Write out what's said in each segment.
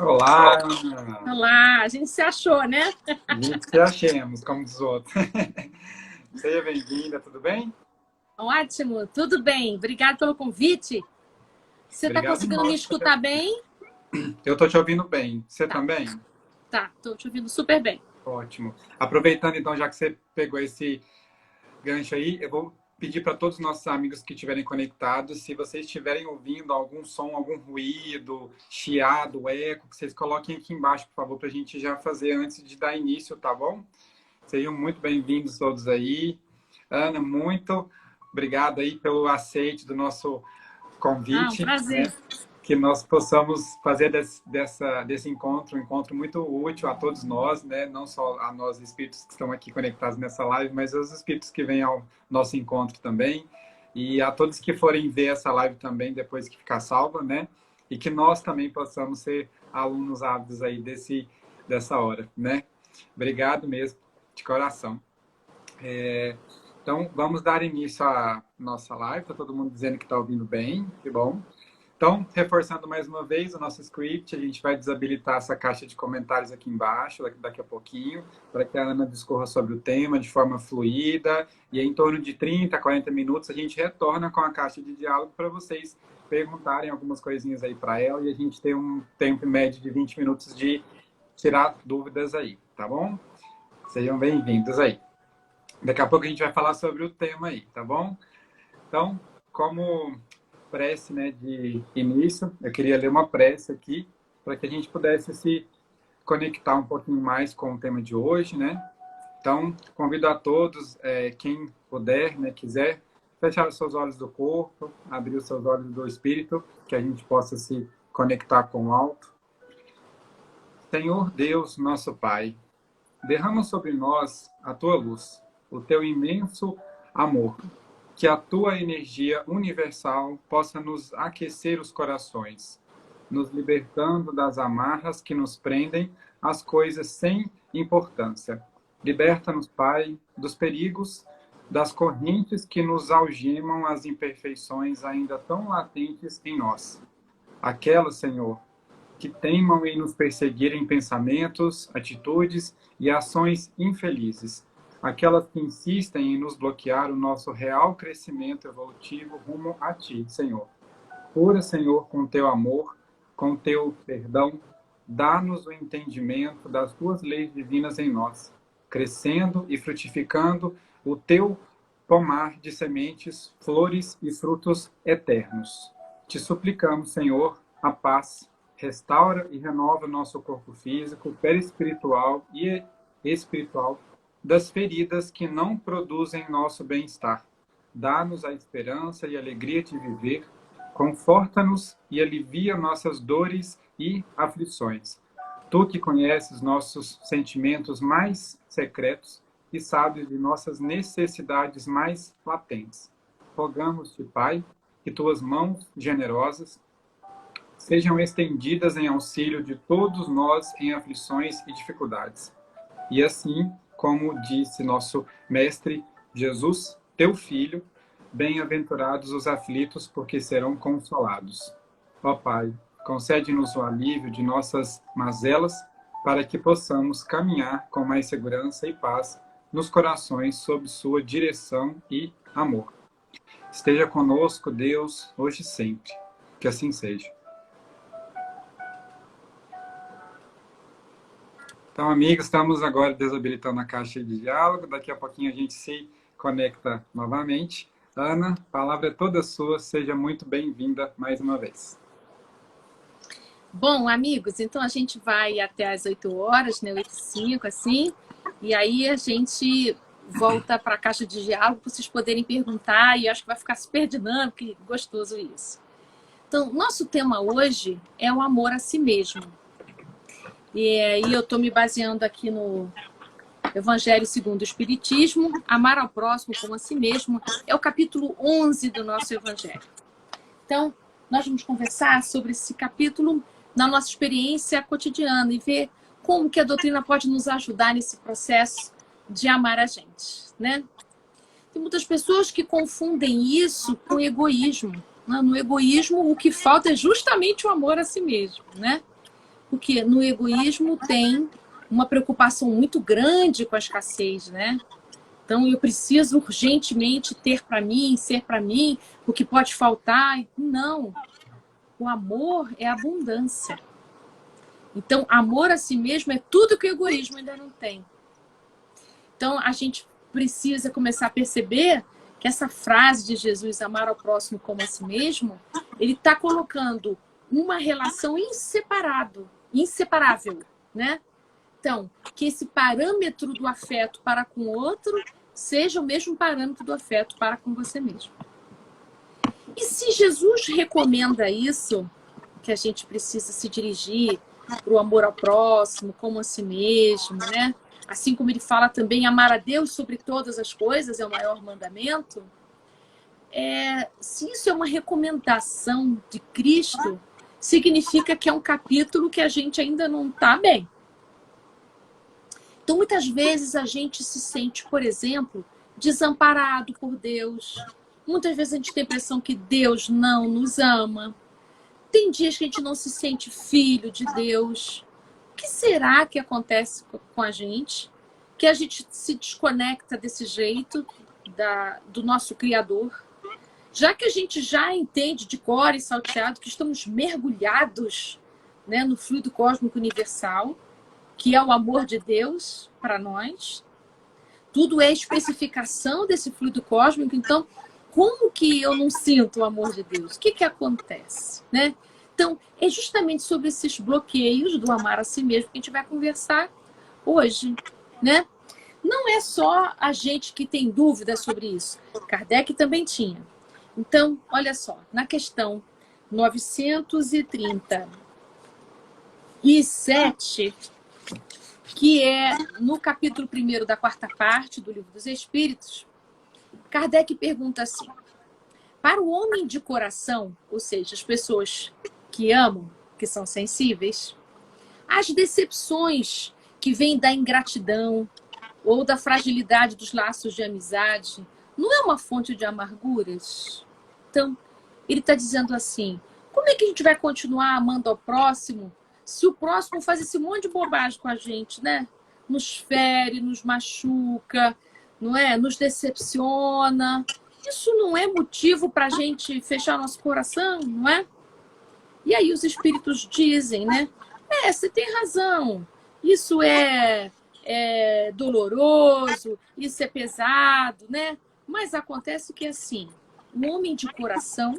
Olá, Ana. Olá, a gente se achou, né? Gente, se achemos, como diz o outro. Seja bem-vinda, tudo bem? Ótimo, tudo bem. Obrigada pelo convite. Você está Obrigado conseguindo me nós por ter... escutar bem? Eu estou te ouvindo bem. Você Tá, também? tá, estou te ouvindo super bem. Ótimo. Aproveitando, então, já que você pegou esse gancho aí, eu vou pedir para todos os nossos amigos que estiverem conectados, se vocês estiverem ouvindo algum som, algum ruído, chiado, eco, que vocês coloquem aqui embaixo, por favor, para a gente já fazer antes de dar início, tá bom? Sejam muito bem-vindos todos aí. Ana, muito obrigado aí pelo aceite do nosso Um convite, né? prazer. Que nós possamos fazer desse encontro um encontro muito útil a todos nós, né? Não só a nós espíritos que estão aqui conectados nessa live, mas os espíritos que vêm ao nosso encontro também. E a todos que forem ver essa live também, depois que ficar salva, né? E que nós também possamos ser alunos ávidos aí dessa hora, né? Obrigado mesmo, de coração. Então, vamos dar início à nossa live. Está todo mundo dizendo que está ouvindo bem, que bom. Então, reforçando mais uma vez o nosso script, a gente vai desabilitar essa caixa de comentários aqui embaixo, daqui a pouquinho, para que a Ana discorra sobre o tema de forma fluida. E em torno de 30, 40 minutos, a gente retorna com a caixa de diálogo para vocês perguntarem algumas coisinhas aí para ela e a gente tem um tempo médio de 20 minutos de tirar dúvidas aí, tá bom? Sejam bem-vindos aí. Daqui a pouco a gente vai falar sobre o tema aí, tá bom? Então, como prece, né, de início, eu queria ler uma prece aqui para que a gente pudesse se conectar um pouquinho mais com o tema de hoje, né? Então, convido a todos, quem puder, né, quiser, fechar os seus olhos do corpo, abrir os seus olhos do espírito, que a gente possa se conectar com o alto. Senhor Deus, nosso Pai, derrama sobre nós a tua luz, o teu imenso amor, que a tua energia universal possa nos aquecer os corações, nos libertando das amarras que nos prendem às coisas sem importância. Liberta-nos, Pai, dos perigos, das correntes que nos algemam às imperfeições ainda tão latentes em nós. Aquelas, Senhor, que teimam em nos perseguir em pensamentos, atitudes e ações infelizes. Aquelas que insistem em nos bloquear o nosso real crescimento evolutivo rumo a Ti, Senhor. Cura, Senhor, com Teu amor, com Teu perdão, dá-nos o entendimento das Tuas leis divinas em nós, crescendo e frutificando o Teu pomar de sementes, flores e frutos eternos. Te suplicamos, Senhor, a paz. Restaura e renova nosso corpo físico, perispiritual e espiritual, das feridas que não produzem nosso bem-estar. Dá-nos a esperança e a alegria de viver, conforta-nos e alivia nossas dores e aflições. Tu que conheces nossos sentimentos mais secretos e sabes de nossas necessidades mais latentes. Rogamos-te, Pai, que tuas mãos generosas sejam estendidas em auxílio de todos nós em aflições e dificuldades. E assim, como disse nosso Mestre Jesus, teu Filho, bem-aventurados os aflitos, porque serão consolados. Ó Pai, concede-nos o alívio de nossas mazelas, para que possamos caminhar com mais segurança e paz nos corações sob sua direção e amor. Esteja conosco, Deus, hoje e sempre. Que assim seja. Então, amigos, estamos agora desabilitando a caixa de diálogo. Daqui a pouquinho a gente se conecta novamente. Ana, a palavra é toda sua. Seja muito bem-vinda mais uma vez. Bom, amigos, então a gente vai até às 8 horas, né? 8h05, assim. E aí a gente volta para a caixa de diálogo para vocês poderem perguntar. E acho que vai ficar super dinâmico e gostoso isso. Então, nosso tema hoje é o amor a si mesmo. E aí eu estou me baseando aqui no Evangelho segundo o Espiritismo, amar ao próximo como a si mesmo, é o capítulo 11 do nosso Evangelho. Então, nós vamos conversar sobre esse capítulo na nossa experiência cotidiana e ver como que a doutrina pode nos ajudar nesse processo de amar a gente, né? Tem muitas pessoas que confundem isso com egoísmo. No egoísmo, o que falta é justamente o amor a si mesmo, né? Porque no egoísmo tem uma preocupação muito grande com a escassez, né? Então, eu preciso urgentemente ter para mim, ser para mim, o que pode faltar. Não. O amor é abundância. Então, amor a si mesmo é tudo que o egoísmo ainda não tem. Então, a gente precisa começar a perceber que essa frase de Jesus, amar ao próximo como a si mesmo, ele está colocando uma relação inseparável, né? Então, que esse parâmetro do afeto para com o outro seja o mesmo parâmetro do afeto para com você mesmo. E se Jesus recomenda isso, que a gente precisa se dirigir para o amor ao próximo, como a si mesmo, né? Assim como ele fala também, amar a Deus sobre todas as coisas é o maior mandamento. Se isso é uma recomendação de Cristo, significa que é um capítulo que a gente ainda não está bem. Então, muitas vezes a gente se sente, por exemplo, desamparado por Deus. Muitas vezes a gente tem a impressão que Deus não nos ama. Tem dias que a gente não se sente filho de Deus. O que será que acontece com a gente? Que a gente se desconecta desse jeito do nosso Criador? Já que a gente já entende de cor e salteado que estamos mergulhados, né, no fluido cósmico universal, que é o amor de Deus para nós. Tudo é especificação desse fluido cósmico. Então, como que eu não sinto o amor de Deus? O que acontece, né? Então, é justamente sobre esses bloqueios do amar a si mesmo que a gente vai conversar hoje, né? Não é só a gente que tem dúvidas sobre isso. Kardec também tinha. Então, olha só, na questão 937, que é no capítulo 1º da 4ª parte do Livro dos Espíritos, Kardec pergunta assim: para o homem de coração, ou seja, as pessoas que amam, que são sensíveis, as decepções que vêm da ingratidão ou da fragilidade dos laços de amizade não é uma fonte de amarguras? Então, ele está dizendo assim: como é que a gente vai continuar amando ao próximo se o próximo faz esse monte de bobagem com a gente, né? Nos fere, nos machuca, não é? Nos decepciona. Isso não é motivo para a gente fechar nosso coração, não é? E aí os espíritos dizem, né? Você tem razão. Isso é doloroso, isso é pesado, né? Mas acontece que, assim, o homem de coração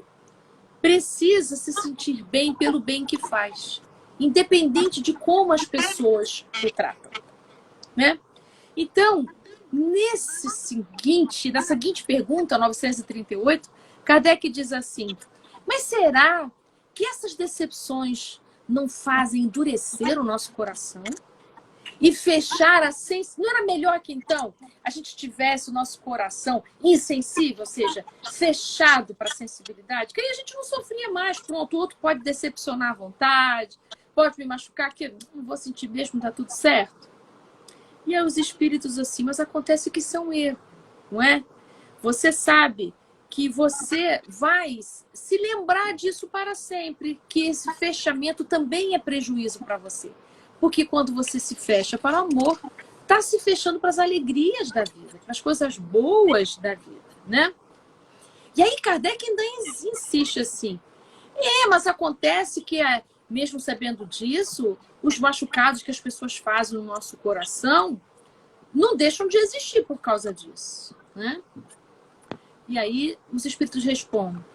precisa se sentir bem pelo bem que faz, independente de como as pessoas o tratam, né? Então, nessa seguinte pergunta, 938, Kardec diz assim: mas será que essas decepções não fazem endurecer o nosso coração? E fechar a sensibilidade? Não era melhor que então a gente tivesse o nosso coração insensível, ou seja, fechado para a sensibilidade? Que aí a gente não sofria mais. Pronto, o outro pode decepcionar à vontade, pode me machucar, que eu não vou sentir mesmo, tá tudo certo. E aí os espíritos assim, mas acontece que isso é um erro, não é? Você sabe que você vai se lembrar disso para sempre, que esse fechamento também é prejuízo para você. Porque quando você se fecha para o amor, está se fechando para as alegrias da vida, para as coisas boas da vida, né? E aí Kardec ainda insiste assim: mas acontece que, mesmo sabendo disso, os machucados que as pessoas fazem no nosso coração não deixam de existir por causa disso, né? E aí os espíritos respondem: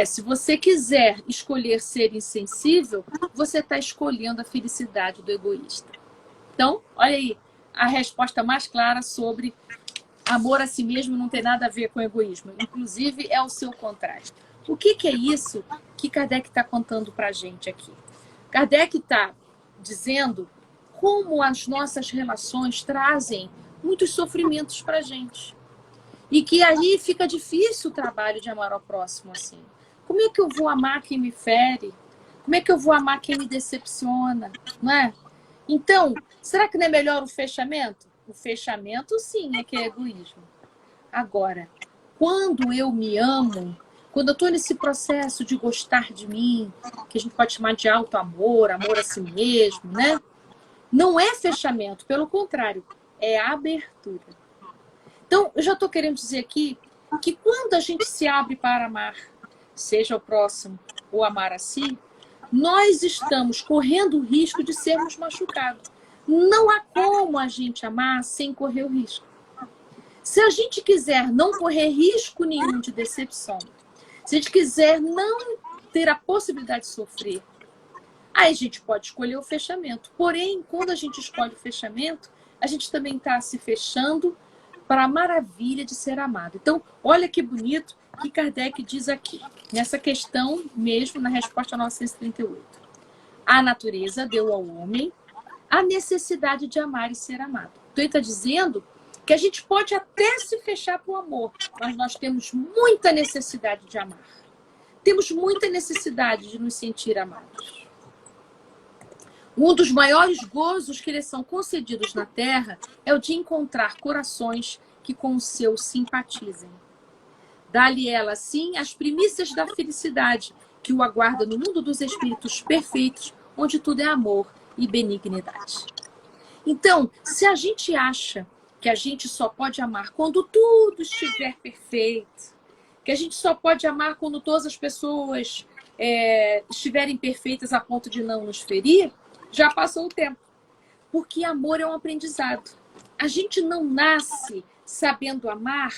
se você quiser escolher ser insensível, você está escolhendo a felicidade do egoísta. Então, olha aí a resposta mais clara sobre amor a si mesmo não tem nada a ver com egoísmo. Inclusive, é o seu contrário. O que é isso que Kardec está contando para a gente aqui? Kardec está dizendo como as nossas relações trazem muitos sofrimentos para a gente. E que aí fica difícil o trabalho de amar ao próximo assim. Como é que eu vou amar quem me fere? Como é que eu vou amar quem me decepciona? Não é? Então, será que não é melhor o fechamento? O fechamento, sim, é que é egoísmo. Agora, quando eu me amo, quando eu estou nesse processo de gostar de mim, que a gente pode chamar de auto-amor, amor a si mesmo, né? Não é fechamento, pelo contrário, é abertura. Então, eu já estou querendo dizer aqui que quando a gente se abre para amar, seja o próximo ou amar a si, nós estamos correndo o risco de sermos machucados. Não há como a gente amar sem correr o risco. Se a gente quiser não correr risco nenhum de decepção, se a gente quiser não ter a possibilidade de sofrer, aí a gente pode escolher o fechamento. Porém, quando a gente escolhe o fechamento, a gente também está se fechando para a maravilha de ser amado. Então, olha que bonito que Kardec diz aqui, nessa questão mesmo, na resposta a 938. A natureza deu ao homem a necessidade de amar e ser amado. Então, ele está dizendo que a gente pode até se fechar para o amor, mas nós temos muita necessidade de amar. Temos muita necessidade de nos sentir amados. Um dos maiores gozos que lhes são concedidos na Terra é o de encontrar corações que com o seu simpatizem. Dá-lhe ela, assim, as primícias da felicidade que o aguarda no mundo dos espíritos perfeitos, onde tudo é amor e benignidade. Então, se a gente acha que a gente só pode amar quando tudo estiver perfeito, que a gente só pode amar quando todas as pessoas estiverem perfeitas a ponto de não nos ferir, já passou o tempo. Porque amor é um aprendizado. A gente não nasce sabendo amar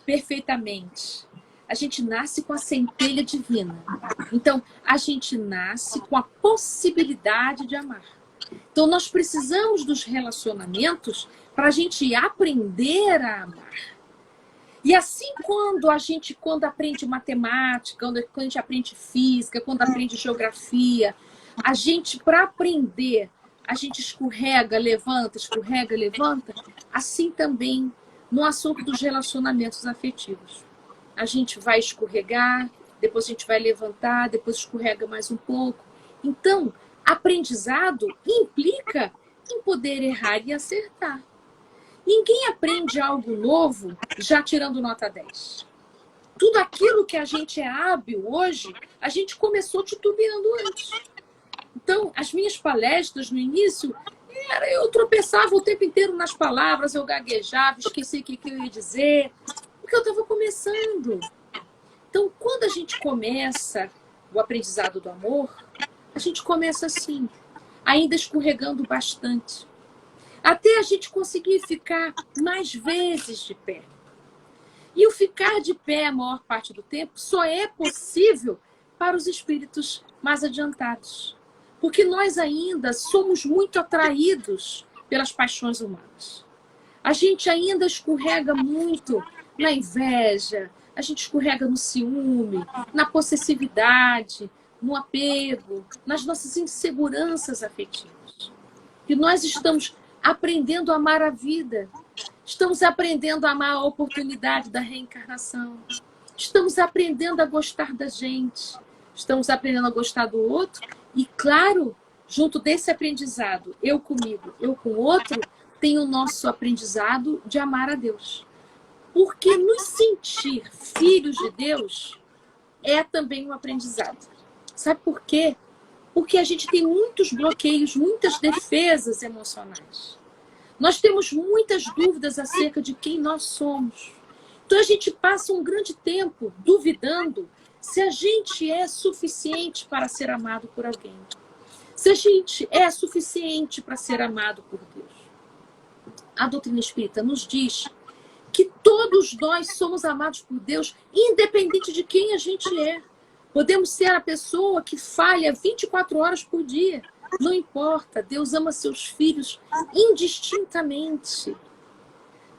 perfeitamente. A gente nasce com a centelha divina. Então, a gente nasce com a possibilidade de amar. Então, nós precisamos dos relacionamentos para a gente aprender a amar. E assim, quando aprende matemática, quando a gente aprende física, quando aprende geografia, a gente, para aprender, a gente escorrega, levanta, assim também no assunto dos relacionamentos afetivos. A gente vai escorregar, depois a gente vai levantar, depois escorrega mais um pouco. Então, aprendizado implica em poder errar e acertar. Ninguém aprende algo novo já tirando nota 10. Tudo aquilo que a gente é hábil hoje, a gente começou titubeando antes. Então, as minhas palestras no início, eu tropeçava o tempo inteiro nas palavras, eu gaguejava, esqueci o que eu ia dizer, porque eu estava começando. Então, quando a gente começa o aprendizado do amor, a gente começa assim, ainda escorregando bastante, até a gente conseguir ficar mais vezes de pé. E o ficar de pé a maior parte do tempo só é possível para os espíritos mais adiantados. Porque nós ainda somos muito atraídos pelas paixões humanas. A gente ainda escorrega muito na inveja, a gente escorrega no ciúme, na possessividade, no apego, nas nossas inseguranças afetivas. E nós estamos aprendendo a amar a vida. Estamos aprendendo a amar a oportunidade da reencarnação. Estamos aprendendo a gostar da gente. Estamos aprendendo a gostar do outro. E, claro, junto desse aprendizado, eu comigo, eu com o outro, tem o nosso aprendizado de amar a Deus. Porque nos sentir filhos de Deus é também um aprendizado. Sabe por quê? Porque a gente tem muitos bloqueios, muitas defesas emocionais. Nós temos muitas dúvidas acerca de quem nós somos. Então a gente passa um grande tempo duvidando se a gente é suficiente para ser amado por alguém. Se a gente é suficiente para ser amado por Deus. A doutrina espírita nos diz que todos nós somos amados por Deus, independente de quem a gente é. Podemos ser a pessoa que falha 24 horas por dia. Não importa, Deus ama seus filhos indistintamente.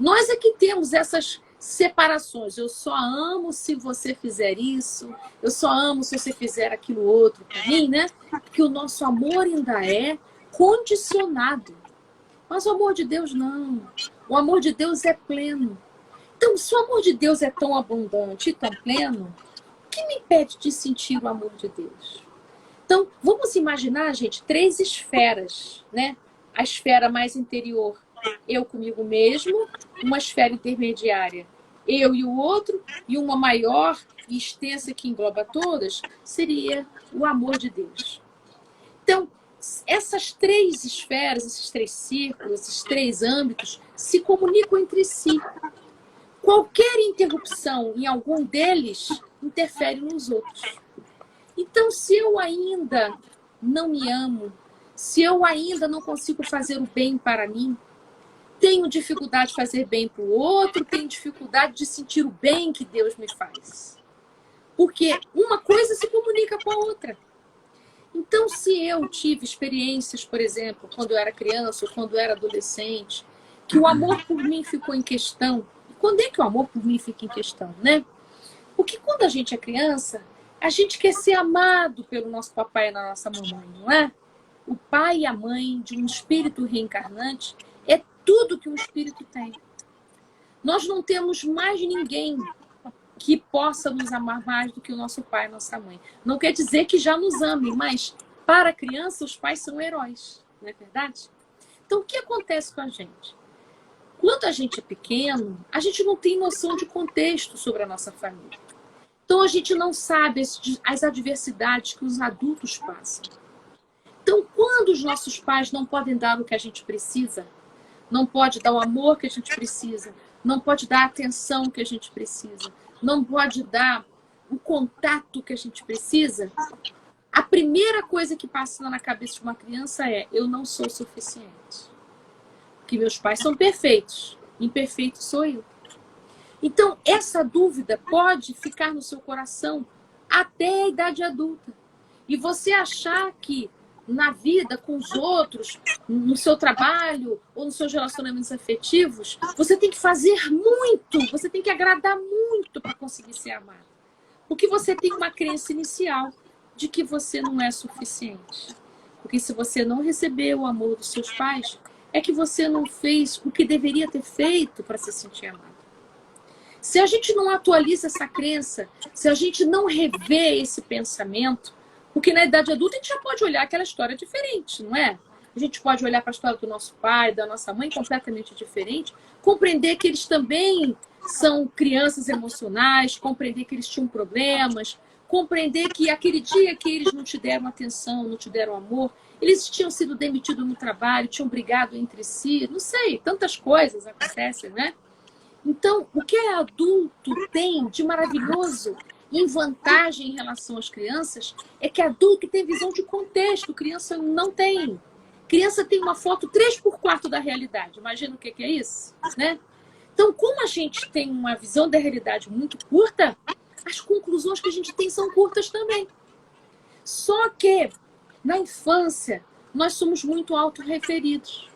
Nós é que temos essas separações. Eu só amo se você fizer isso, eu só amo se você fizer aquilo outro para mim, né? Porque o nosso amor ainda é condicionado. Mas o amor de Deus não. O amor de Deus é pleno. Então, se o amor de Deus é tão abundante e tão pleno, o que me impede de sentir o amor de Deus? Então, vamos imaginar, gente, 3 esferas, né? A esfera mais interior, eu comigo mesmo, uma esfera intermediária, eu e o outro, e uma maior e extensa que engloba todas, seria o amor de Deus. Então, essas três esferas, esses três círculos, esses três âmbitos, se comunicam entre si. Qualquer interrupção em algum deles interfere nos outros. Então, se eu ainda não me amo, se eu ainda não consigo fazer o bem para mim, tenho dificuldade de fazer bem para o outro, tenho dificuldade de sentir o bem que Deus me faz. Porque uma coisa se comunica com a outra. Então, se eu tive experiências, por exemplo, quando eu era criança ou quando eu era adolescente, que o amor por mim ficou em questão. E quando é que o amor por mim fica em questão, né? Porque quando a gente é criança, a gente quer ser amado pelo nosso papai e na nossa mamãe, não é? O pai e a mãe de um espírito reencarnante é tudo que um espírito tem. Nós não temos mais ninguém que possa nos amar mais do que o nosso pai e nossa mãe. Não quer dizer que já nos amem, mas para a criança os pais são heróis, não é verdade? Então o que acontece com a gente? Quando a gente é pequeno, a gente não tem noção de contexto sobre a nossa família. Então a gente não sabe as adversidades que os adultos passam. Então quando os nossos pais não podem dar o que a gente precisa, não pode dar o amor que a gente precisa, não pode dar a atenção que a gente precisa, não pode dar o contato que a gente precisa, a primeira coisa que passa na cabeça de uma criança é: eu não sou suficiente. Porque meus pais são perfeitos, imperfeito sou eu. Então, essa dúvida pode ficar no seu coração até a idade adulta. E você achar que na vida, com os outros, no seu trabalho ou nos seus relacionamentos afetivos, você tem que fazer muito, você tem que agradar muito para conseguir ser amado. Porque você tem uma crença inicial de que você não é suficiente. Porque se você não recebeu o amor dos seus pais, é que você não fez o que deveria ter feito para se sentir amado. Se a gente não atualiza essa crença, se a gente não revê esse pensamento, porque na idade adulta a gente já pode olhar aquela história diferente, não é? A gente pode olhar para a história do nosso pai, da nossa mãe, completamente diferente, compreender que eles também são crianças emocionais, compreender que eles tinham problemas, compreender que aquele dia que eles não te deram atenção, não te deram amor, eles tinham sido demitidos no trabalho, tinham brigado entre si, não sei, tantas coisas acontecem, né? Então, o que adulto tem de maravilhoso em vantagem em relação às crianças é que adulto tem visão de contexto, criança não tem. Criança tem uma foto 3x4 da realidade. Imagina o que é isso, né? Então, como a gente tem uma visão da realidade muito curta, as conclusões que a gente tem são curtas também. Só que, na infância, nós somos muito autorreferidos.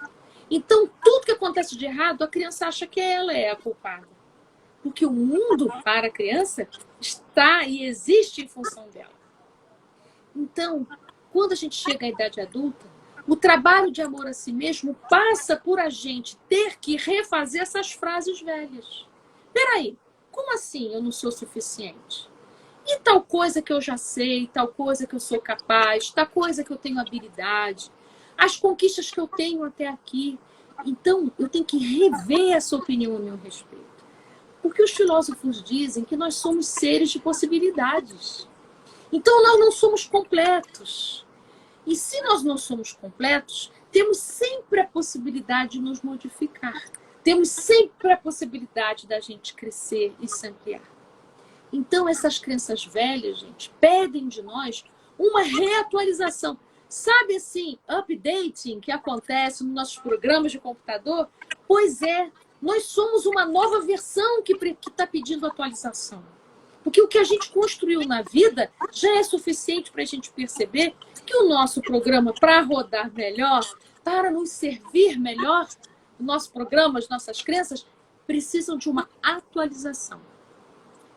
Então, tudo que acontece de errado, a criança acha que ela é a culpada. Porque o mundo, para a criança, está e existe em função dela. Então, quando a gente chega à idade adulta, o trabalho de amor a si mesmo passa por a gente ter que refazer essas frases velhas. Peraí, como assim eu não sou suficiente? E tal coisa que eu já sei, tal coisa que eu sou capaz, tal coisa que eu tenho habilidade, as conquistas que eu tenho até aqui. Então, eu tenho que rever essa opinião a meu respeito. Porque os filósofos dizem que nós somos seres de possibilidades. Então, nós não somos completos. E se nós não somos completos, temos sempre a possibilidade de nos modificar. Temos sempre a possibilidade da gente crescer e se ampliar. Então, essas crenças velhas, gente, pedem de nós uma reatualização. Sabe assim, updating que acontece nos nossos programas de computador? Pois é, nós somos uma nova versão que está pedindo atualização. Porque o que a gente construiu na vida já é suficiente para a gente perceber que o nosso programa, para rodar melhor, para nos servir melhor, o nosso programa, as nossas crenças, precisam de uma atualização.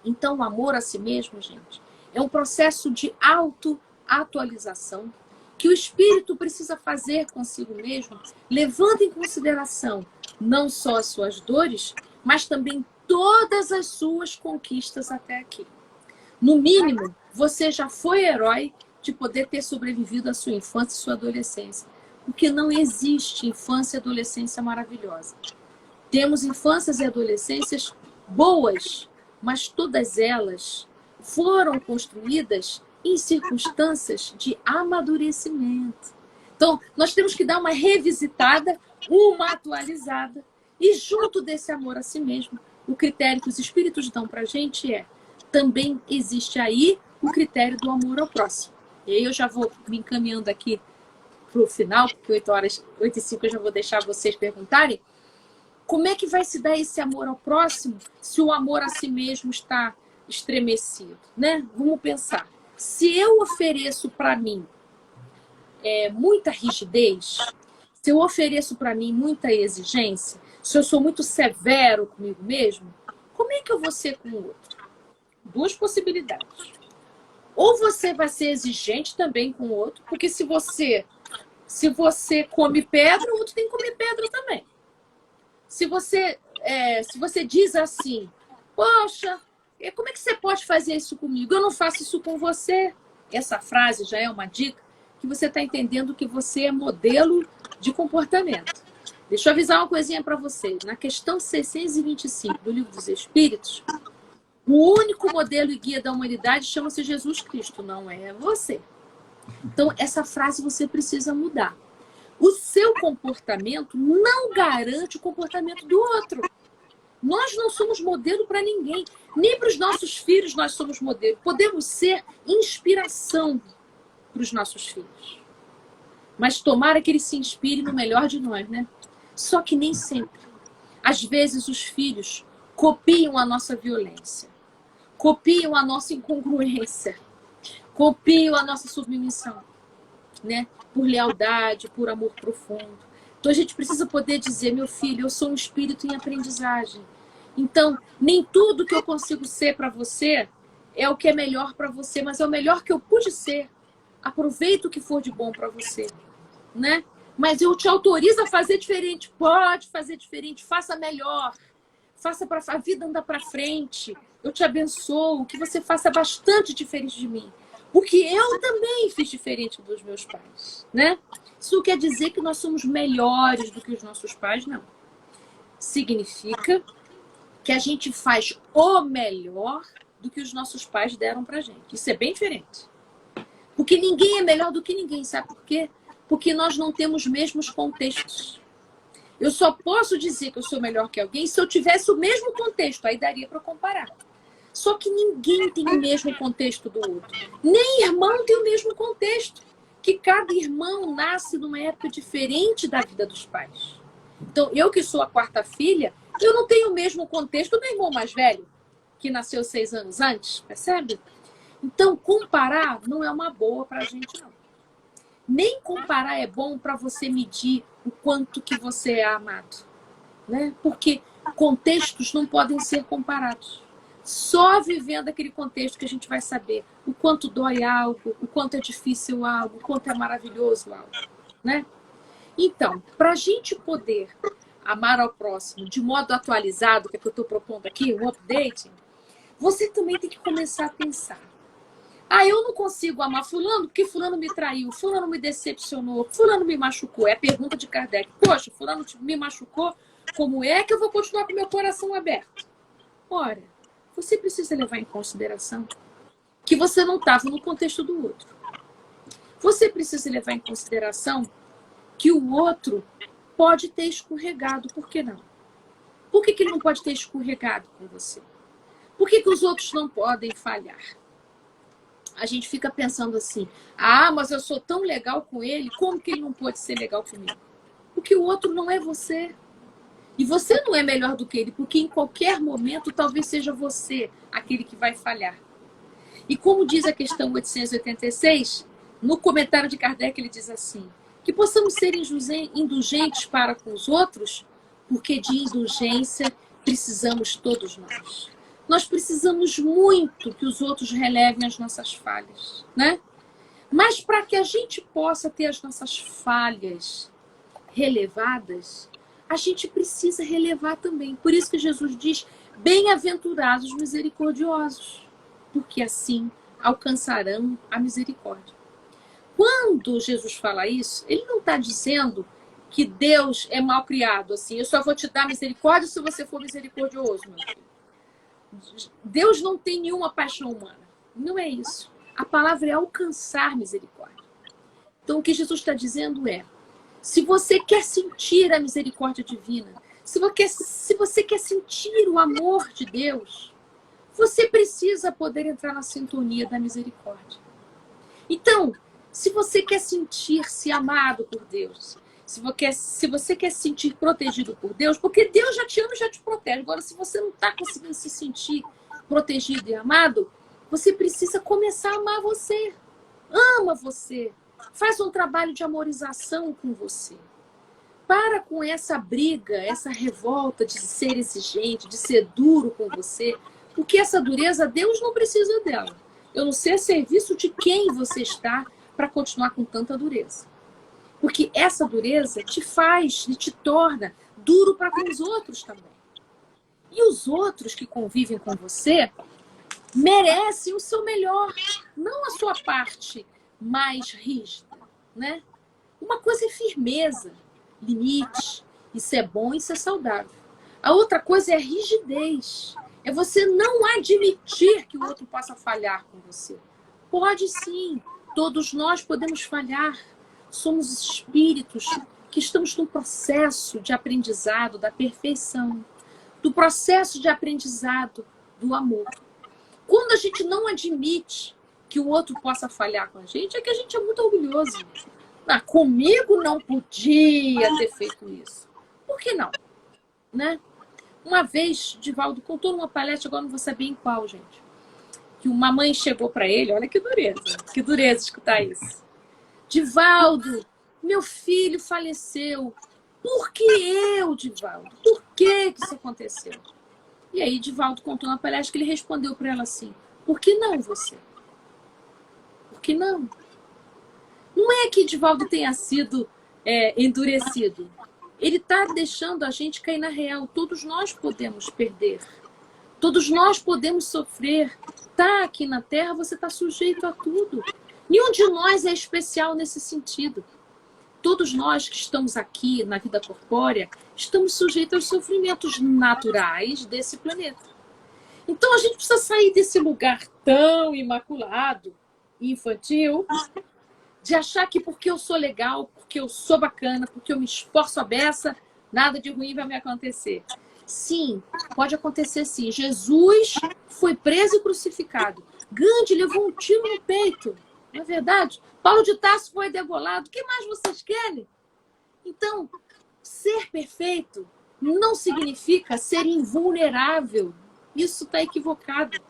Então, o amor a si mesmo, gente, é um processo de autoatualização que o espírito precisa fazer consigo mesmo, levando em consideração não só as suas dores, mas também todas as suas conquistas até aqui. No mínimo, você já foi herói de poder ter sobrevivido à sua infância e sua adolescência. Porque não existe infância e adolescência maravilhosa. Temos infâncias e adolescências boas, mas todas elas foram construídas em circunstâncias de amadurecimento. Então, nós temos que dar uma revisitada, uma atualizada. E junto desse amor a si mesmo, o critério que os espíritos dão para a gente também existe aí o critério do amor ao próximo. E aí eu já vou me encaminhando aqui para o final, porque 8h05 eu já vou deixar vocês perguntarem. Como é que vai se dar esse amor ao próximo se o amor a si mesmo está estremecido, né? Vamos pensar. Se eu ofereço para mim muita rigidez, se eu ofereço para mim muita exigência, se eu sou muito severo comigo mesmo, como é que eu vou ser com o outro? Duas possibilidades. Ou você vai ser exigente também com o outro, porque se você come pedra, o outro tem que comer pedra também. Se você diz assim, poxa, como é que você pode fazer isso comigo? Eu não faço isso com você. Essa frase já é uma dica que você está entendendo que você é modelo de comportamento. Deixa eu avisar uma coisinha para vocês. Na questão 625 do Livro dos Espíritos, o único modelo e guia da humanidade chama-se Jesus Cristo, não é você. Então, essa frase você precisa mudar. O seu comportamento não garante o comportamento do outro. Nós não somos modelo para ninguém. Nem para os nossos filhos nós somos modelo. Podemos ser inspiração para os nossos filhos. Mas tomara que eles se inspirem no melhor de nós, né? Só que nem sempre. Às vezes os filhos copiam a nossa violência, copiam a nossa incongruência, copiam a nossa submissão, né? Por lealdade, por amor profundo. Então a gente precisa poder dizer, meu filho, eu sou um espírito em aprendizagem. Então, nem tudo que eu consigo ser para você é o que é melhor para você, mas é o melhor que eu pude ser. Aproveita o que for de bom para você, né? Mas eu te autorizo a fazer diferente. Pode fazer diferente, faça melhor. Faça para a vida andar para frente. Eu te abençoo, que você faça bastante diferente de mim. Porque eu também fiz diferente dos meus pais, né? Isso não quer dizer que nós somos melhores do que os nossos pais, não. Significa que a gente faz o melhor do que os nossos pais deram pra gente. Isso é bem diferente. Porque ninguém é melhor do que ninguém, sabe por quê? Porque nós não temos os mesmos contextos. Eu só posso dizer que eu sou melhor que alguém se eu tivesse o mesmo contexto, aí daria para comparar. Só que ninguém tem o mesmo contexto do outro. Nem irmão tem o mesmo contexto. Que cada irmão nasce numa época diferente da vida dos pais. Então, eu que sou a quarta filha, eu não tenho o mesmo contexto do irmão mais velho, que nasceu 6 anos antes, percebe? Então, comparar não é uma boa para a gente, não. Nem comparar é bom para você medir o quanto que você é amado, né? Porque contextos não podem ser comparados. Só vivendo aquele contexto que a gente vai saber o quanto dói algo, o quanto é difícil algo, o quanto é maravilhoso algo, né? Então, para a gente poder amar ao próximo de modo atualizado, que é o que eu estou propondo aqui, um update, você também tem que começar a pensar. Ah, eu não consigo amar fulano porque fulano me traiu, fulano me decepcionou, fulano me machucou. É a pergunta de Kardec. Poxa, fulano me machucou, como é que eu vou continuar com meu coração aberto? Ora, você precisa levar em consideração que você não estava no contexto do outro. Você precisa levar em consideração que o outro pode ter escorregado. Por que não? Por que ele não pode ter escorregado com você? Por que os outros não podem falhar? A gente fica pensando assim, ah, mas eu sou tão legal com ele, como que ele não pode ser legal comigo? Porque o outro não é você. E você não é melhor do que ele, porque em qualquer momento talvez seja você aquele que vai falhar. E como diz a questão 886, no comentário de Kardec ele diz assim, que possamos ser indulgentes para com os outros, porque de indulgência precisamos todos nós. Nós precisamos muito que os outros relevem as nossas falhas, né? Mas para que a gente possa ter as nossas falhas relevadas, a gente precisa relevar também. Por isso que Jesus diz, bem-aventurados os misericordiosos, porque assim alcançarão a misericórdia. Quando Jesus fala isso, ele não está dizendo que Deus é mal criado, assim, eu só vou te dar misericórdia se você for misericordioso, meu filho. Deus não tem nenhuma paixão humana. Não é isso. A palavra é alcançar misericórdia. Então, o que Jesus está dizendo é, se você quer sentir a misericórdia divina, se você quer sentir o amor de Deus, você precisa poder entrar na sintonia da misericórdia. Então, se você quer sentir-se amado por Deus, se você quer se sentir protegido por Deus, porque Deus já te ama e já te protege. Agora, se você não está conseguindo se sentir protegido e amado, você precisa começar a amar você. Ama você. Faz um trabalho de amorização com você. Para com essa briga, essa revolta de ser exigente, de ser duro com você, porque essa dureza, Deus não precisa dela. Eu não sei a serviço de quem você está para continuar com tanta dureza. Porque essa dureza te faz e te torna duro para com os outros também. E os outros que convivem com você merecem o seu melhor, não a sua parte mais rígida, né? Uma coisa é firmeza, limite, isso é bom, isso é saudável. A outra coisa é rigidez, é você não admitir que o outro possa falhar com você. Pode sim, todos nós podemos falhar. Somos espíritos que estamos no processo de aprendizado da perfeição, do processo de aprendizado do amor. Quando a gente não admite que o outro possa falhar com a gente, é que a gente é muito orgulhoso. Ah, comigo não podia ter feito isso. Por que não? Né? Uma vez, Divaldo contou numa palestra, agora não vou saber em qual, gente, que uma mãe chegou para ele, olha que dureza escutar isso. Divaldo, meu filho faleceu. Por que eu, Divaldo? Por que isso aconteceu? E aí Divaldo contou na palestra que ele respondeu para ela assim, por que não você? Por que não? Não é que Divaldo tenha sido endurecido. Ele está deixando a gente cair na real. Todos nós podemos perder. Todos nós podemos sofrer. Tá aqui na Terra, você está sujeito a tudo. Nenhum de nós é especial nesse sentido. Todos nós que estamos aqui na vida corpórea, estamos sujeitos aos sofrimentos naturais desse planeta. Então a gente precisa sair desse lugar tão imaculado e infantil, de achar que porque eu sou legal, porque eu sou bacana, porque eu me esforço a beça, nada de ruim vai me acontecer. Sim, pode acontecer sim. Jesus foi preso e crucificado. Gandhi levou um tiro no peito. Não é verdade? Paulo de Tarso foi degolado. O que mais vocês querem? Então, ser perfeito não significa ser invulnerável. Isso está equivocado.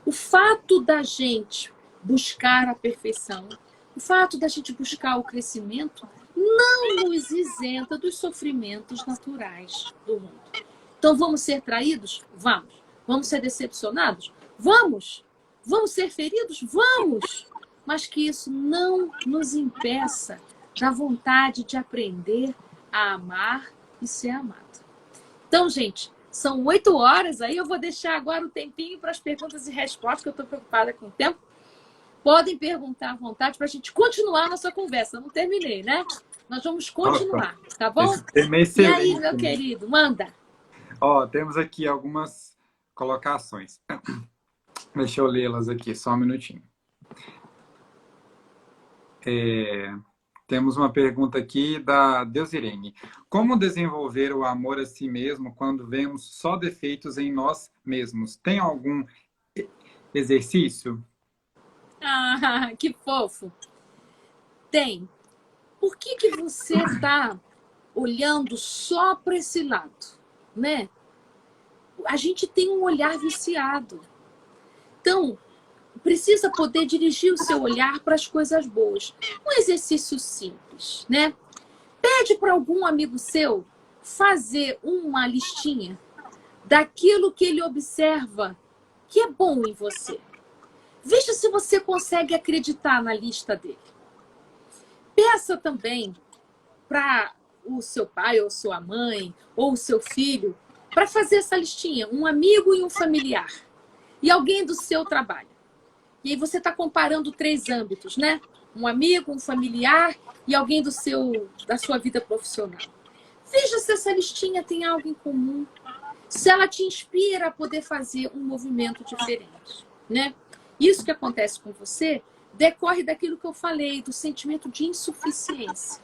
O fato da gente buscar a perfeição, o fato da gente buscar o crescimento, não nos isenta dos sofrimentos naturais do mundo. Então, vamos ser traídos? Vamos. Vamos ser decepcionados? Vamos. Vamos ser feridos? Vamos. Mas que isso não nos impeça da vontade de aprender a amar e ser amado. Então, gente, são 8 horas, aí eu vou deixar agora o tempinho para as perguntas e respostas, que eu estou preocupada com o tempo. Podem perguntar à vontade para a gente continuar a nossa conversa. Eu não terminei, né? Nós vamos continuar, tá bom? E aí, meu querido, manda. Ó, temos aqui algumas colocações. Deixa eu lê-las aqui, só um minutinho. Temos uma pergunta aqui da Deusirene. Como desenvolver o amor a si mesmo quando vemos só defeitos em nós mesmos? Tem algum exercício? Ah, que fofo. Tem. Por que você está olhando só para esse lado, né? A gente tem um olhar viciado. Então, precisa poder dirigir o seu olhar para as coisas boas. Um exercício simples, né? Pede para algum amigo seu fazer uma listinha daquilo que ele observa que é bom em você. Veja se você consegue acreditar na lista dele. Peça também para o seu pai ou sua mãe ou o seu filho para fazer essa listinha, um amigo e um familiar e alguém do seu trabalho. E aí você está comparando 3 âmbitos, né? Um amigo, um familiar e alguém da sua vida profissional. Veja se essa listinha tem algo em comum. se ela te inspira a poder fazer um movimento diferente, né? Isso que acontece com você decorre daquilo que eu falei, do sentimento de insuficiência.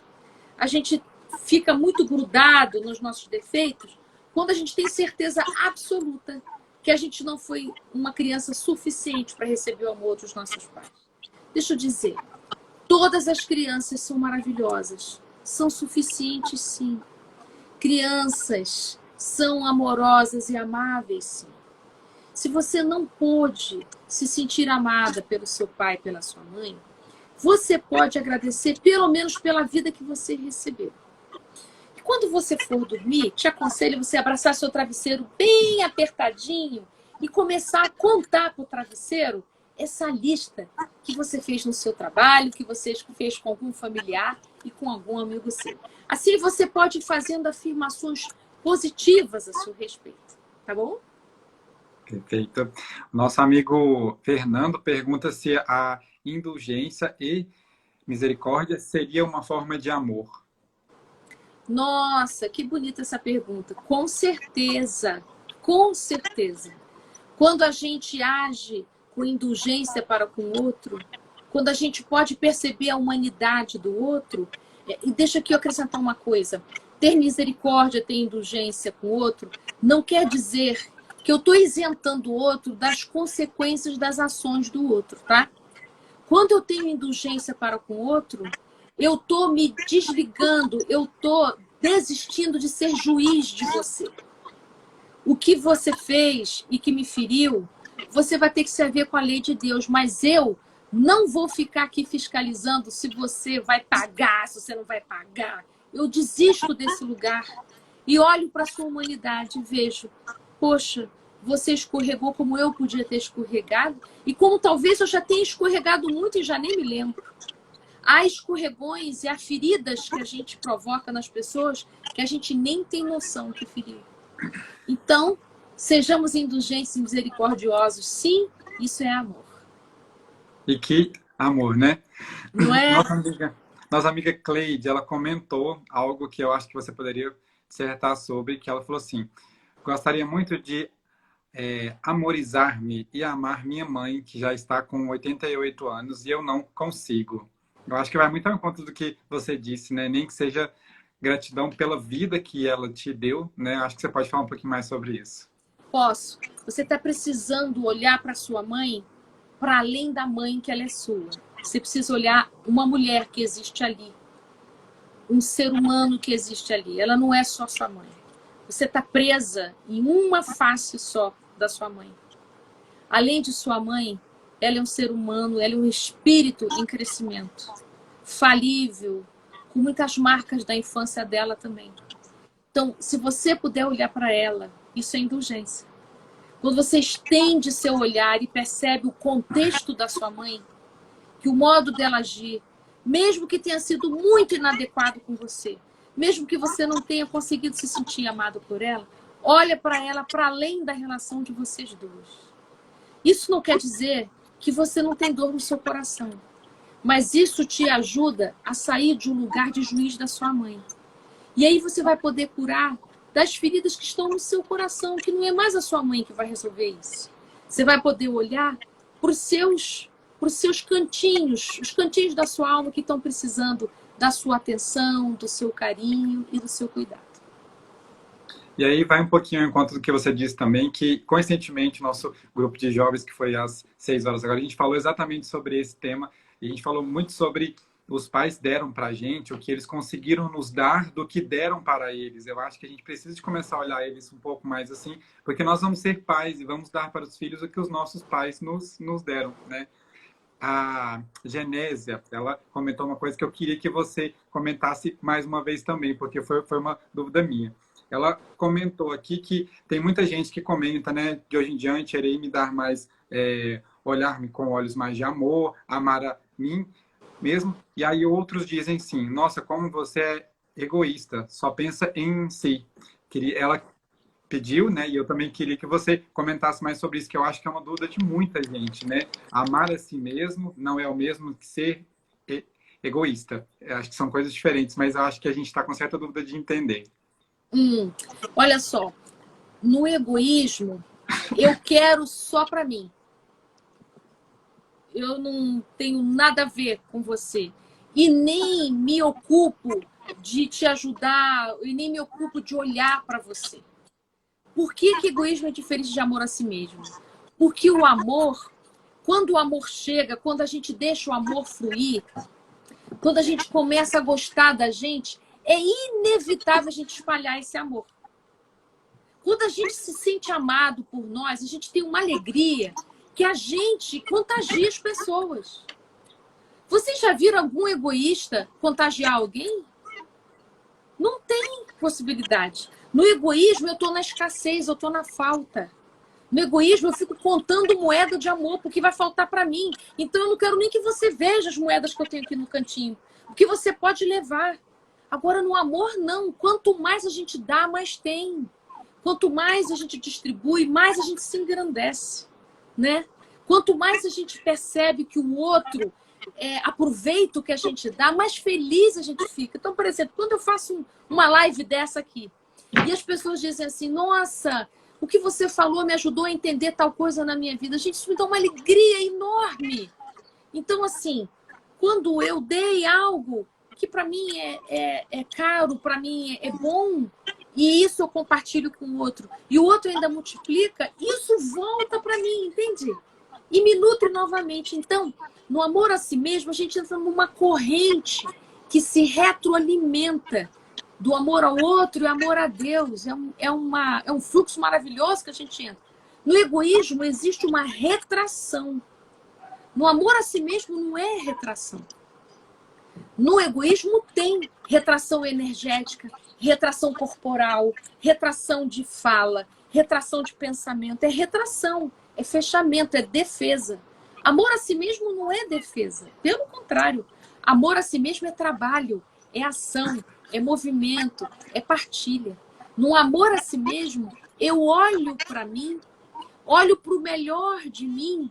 A gente fica muito grudado nos nossos defeitos quando a gente tem certeza absoluta que a gente não foi uma criança suficiente para receber o amor dos nossos pais. Deixa eu dizer, todas as crianças são maravilhosas, são suficientes, sim. Crianças são amorosas e amáveis, sim. Se você não pôde se sentir amada pelo seu pai e pela sua mãe, você pode agradecer pelo menos pela vida que você recebeu. E quando você for dormir, te aconselho você abraçar seu travesseiro bem apertadinho e começar a contar para o travesseiro essa lista que você fez no seu trabalho, que você fez com algum familiar e com algum amigo seu. Assim você pode ir fazendo afirmações positivas a seu respeito, tá bom? Perfeito. Nosso amigo Fernando pergunta se a indulgência e misericórdia seria uma forma de amor. Nossa, que bonita essa pergunta. Com certeza, com certeza. Quando a gente age com indulgência para com o outro, quando a gente pode perceber a humanidade do outro, e deixa aqui eu acrescentar uma coisa, ter misericórdia, ter indulgência com o outro, não quer dizer que eu estou isentando o outro das consequências das ações do outro, tá? Quando eu tenho indulgência para com o outro, eu estou me desligando, eu estou desistindo de ser juiz de você. O que você fez e que me feriu, você vai ter que se haver com a lei de Deus, mas eu não vou ficar aqui fiscalizando se você vai pagar, se você não vai pagar. Eu desisto desse lugar e olho para a sua humanidade e vejo, poxa, você escorregou como eu podia ter escorregado e como talvez eu já tenha escorregado muito e já nem me lembro. Há escorregões e há feridas que a gente provoca nas pessoas que a gente nem tem noção que feriu. Então, sejamos indulgentes e misericordiosos. Sim, isso é amor. E que amor, né? Não é? Nossa amiga Cleide, ela comentou algo que eu acho que você poderia dissertar sobre, que ela falou assim, gostaria muito de amorizar-me e amar minha mãe, que já está com 88 anos, e eu não consigo. Eu acho que vai muito ao encontro do que você disse, né? Nem que seja gratidão pela vida que ela te deu, né? Acho que você pode falar um pouquinho mais sobre isso. Posso. Você está precisando olhar para sua mãe para além da mãe que ela é sua. Você precisa olhar uma mulher que existe ali. Um ser humano que existe ali. Ela não é só sua mãe. Você está presa em uma face só da sua mãe. Além de sua mãe, ela é um ser humano, ela é um espírito em crescimento. Falível, com muitas marcas da infância dela também. Então, se você puder olhar para ela, isso é indulgência. Quando você estende seu olhar e percebe o contexto da sua mãe, que o modo dela agir, mesmo que tenha sido muito inadequado com você, mesmo que você não tenha conseguido se sentir amado por ela, olha para ela para além da relação de vocês dois. Isso não quer dizer que você não tem dor no seu coração, mas isso te ajuda a sair de um lugar de juiz da sua mãe. E aí você vai poder curar das feridas que estão no seu coração, que não é mais a sua mãe que vai resolver isso. Você vai poder olhar para os seus cantinhos, os cantinhos da sua alma que estão precisando da sua atenção, do seu carinho e do seu cuidado. E aí vai um pouquinho ao encontro do que você disse também, que coincidentemente nosso grupo de jovens, que foi às 6 horas agora, a gente falou exatamente sobre esse tema, e a gente falou muito sobre os pais deram para a gente, o que eles conseguiram nos dar do que deram para eles. Eu acho que a gente precisa de começar a olhar eles um pouco mais assim, porque nós vamos ser pais e vamos dar para os filhos o que os nossos pais nos deram, né? A Genésia, ela comentou uma coisa que eu queria que você comentasse mais uma vez também, porque foi uma dúvida minha. Ela comentou aqui que tem muita gente que comenta, né, de hoje em diante irei me dar mais, olhar-me com olhos mais de amor, amar a mim mesmo. E aí outros dizem sim, nossa, como você é egoísta, só pensa em si. Ela pediu, né, e eu também queria que você comentasse mais sobre isso, que eu acho que é uma dúvida de muita gente, né? Amar a si mesmo não é o mesmo que ser egoísta. Eu acho que são coisas diferentes, mas eu acho que a gente está com certa dúvida de entender. Olha só, No egoísmo, eu quero só para mim. Eu não tenho nada a ver com você. E nem me ocupo de te ajudar, e nem me ocupo de olhar para você. Por que que egoísmo é diferente de amor a si mesmo? Porque o amor, quando o amor chega, quando a gente deixa o amor fluir, quando a gente começa a gostar da gente, é inevitável a gente espalhar esse amor. Quando a gente se sente amado por nós, a gente tem uma alegria que a gente contagia as pessoas. Vocês já viram algum egoísta contagiar alguém? Não tem possibilidade. No egoísmo, eu estou na escassez, eu estou na falta. No egoísmo, eu fico contando moeda de amor, porque vai faltar para mim. Então, eu não quero nem que você veja as moedas que eu tenho aqui no cantinho. Porque você pode levar. Agora, no amor, não. Quanto mais a gente dá, mais tem. Quanto mais a gente distribui, mais a gente se engrandece, né? Quanto mais a gente percebe que o outro aproveita o que a gente dá, mais feliz a gente fica. Então, por exemplo, quando eu faço uma live dessa aqui, e as pessoas dizem assim, nossa, o que você falou me ajudou a entender tal coisa na minha vida. Gente, isso me dá uma alegria enorme. Então, assim, quando eu dei algo que para mim é caro, para mim é bom, e isso eu compartilho com o outro, e o outro ainda multiplica, isso volta para mim, entende? E me nutre novamente. Então, no amor a si mesmo, a gente entra numa corrente que se retroalimenta do amor ao outro e amor a Deus. É um fluxo maravilhoso que a gente entra. No egoísmo existe uma retração. No amor a si mesmo não é retração. No egoísmo tem retração energética, retração corporal, retração de fala, retração de pensamento. É retração, é fechamento, é defesa. Amor a si mesmo não é defesa. Pelo contrário, amor a si mesmo é trabalho, é ação, é movimento, é partilha. No amor a si mesmo, eu olho para mim, olho para o melhor de mim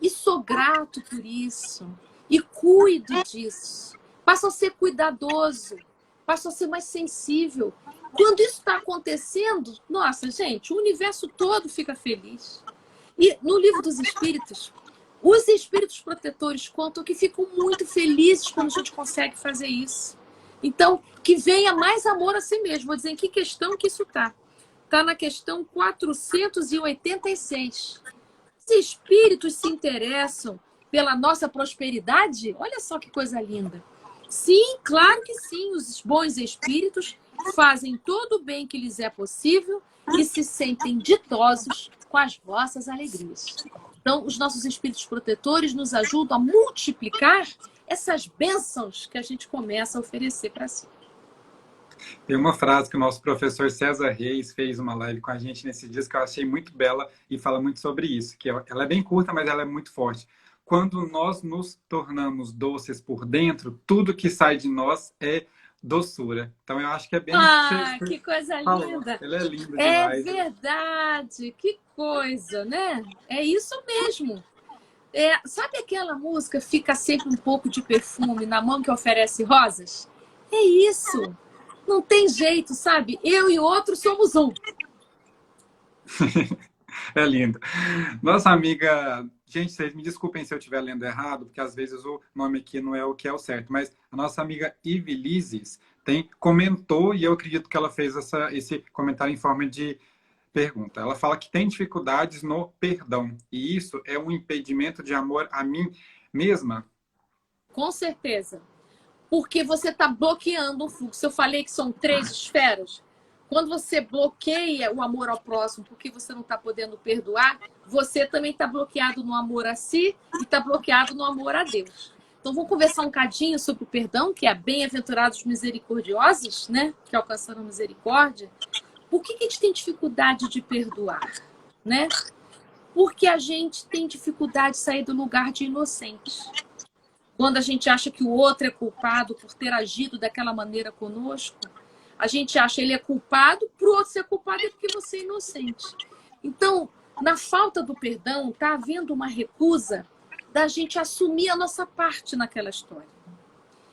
e sou grato por isso. E cuido disso. Passo a ser cuidadoso, passo a ser mais sensível. Quando isso está acontecendo, nossa, gente, o universo todo fica feliz. E no Livro dos Espíritos, os espíritos protetores contam que ficam muito felizes quando a gente consegue fazer isso. Então, que venha mais amor a si mesmo. Vou dizer em que questão que isso está. Está na questão 486. Os espíritos se interessam pela nossa prosperidade? Olha só que coisa linda. Sim, claro que sim. Os bons espíritos fazem todo o bem que lhes é possível e se sentem ditosos com as vossas alegrias. Então, os nossos espíritos protetores nos ajudam a multiplicar essas bênçãos que a gente começa a oferecer para si. Tem uma frase que o nosso professor César Reis fez uma live com a gente nesses dias que eu achei muito bela e fala muito sobre isso, que ela é bem curta, mas ela é muito forte. Quando nós nos tornamos doces por dentro, tudo que sai de nós é doçura. Então eu acho que é bem... que coisa linda! Ele é lindo demais. É demais. verdade! Que coisa, né? É isso mesmo. Sabe aquela música Fica Sempre um Pouco de Perfume na Mão que Oferece Rosas? É isso! Não tem jeito, sabe? Eu e outro somos um. É lindo. Nossa amiga... Gente, vocês me desculpem se eu estiver lendo errado, porque às vezes o nome aqui não é o que é o certo, mas a nossa amiga Ivelizes comentou, e eu acredito que ela fez esse comentário em forma de pergunta. Ela fala que tem dificuldades no perdão, e isso é um impedimento de amor a mim mesma? Com certeza. Porque você está bloqueando o fluxo. Eu falei que são 3 esferas. Quando você bloqueia o amor ao próximo porque você não está podendo perdoar, você também está bloqueado no amor a si e está bloqueado no amor a Deus. Então, vamos conversar um cadinho sobre o perdão, que é bem-aventurados misericordiosos, né? Que alcançaram misericórdia. Por que a gente tem dificuldade de perdoar, né? Porque a gente tem dificuldade de sair do lugar de inocente. Quando a gente acha que o outro é culpado por ter agido daquela maneira conosco, a gente acha que ele é culpado, para o outro ser culpado é porque você é inocente. Então, na falta do perdão, está havendo uma recusa da gente assumir a nossa parte naquela história.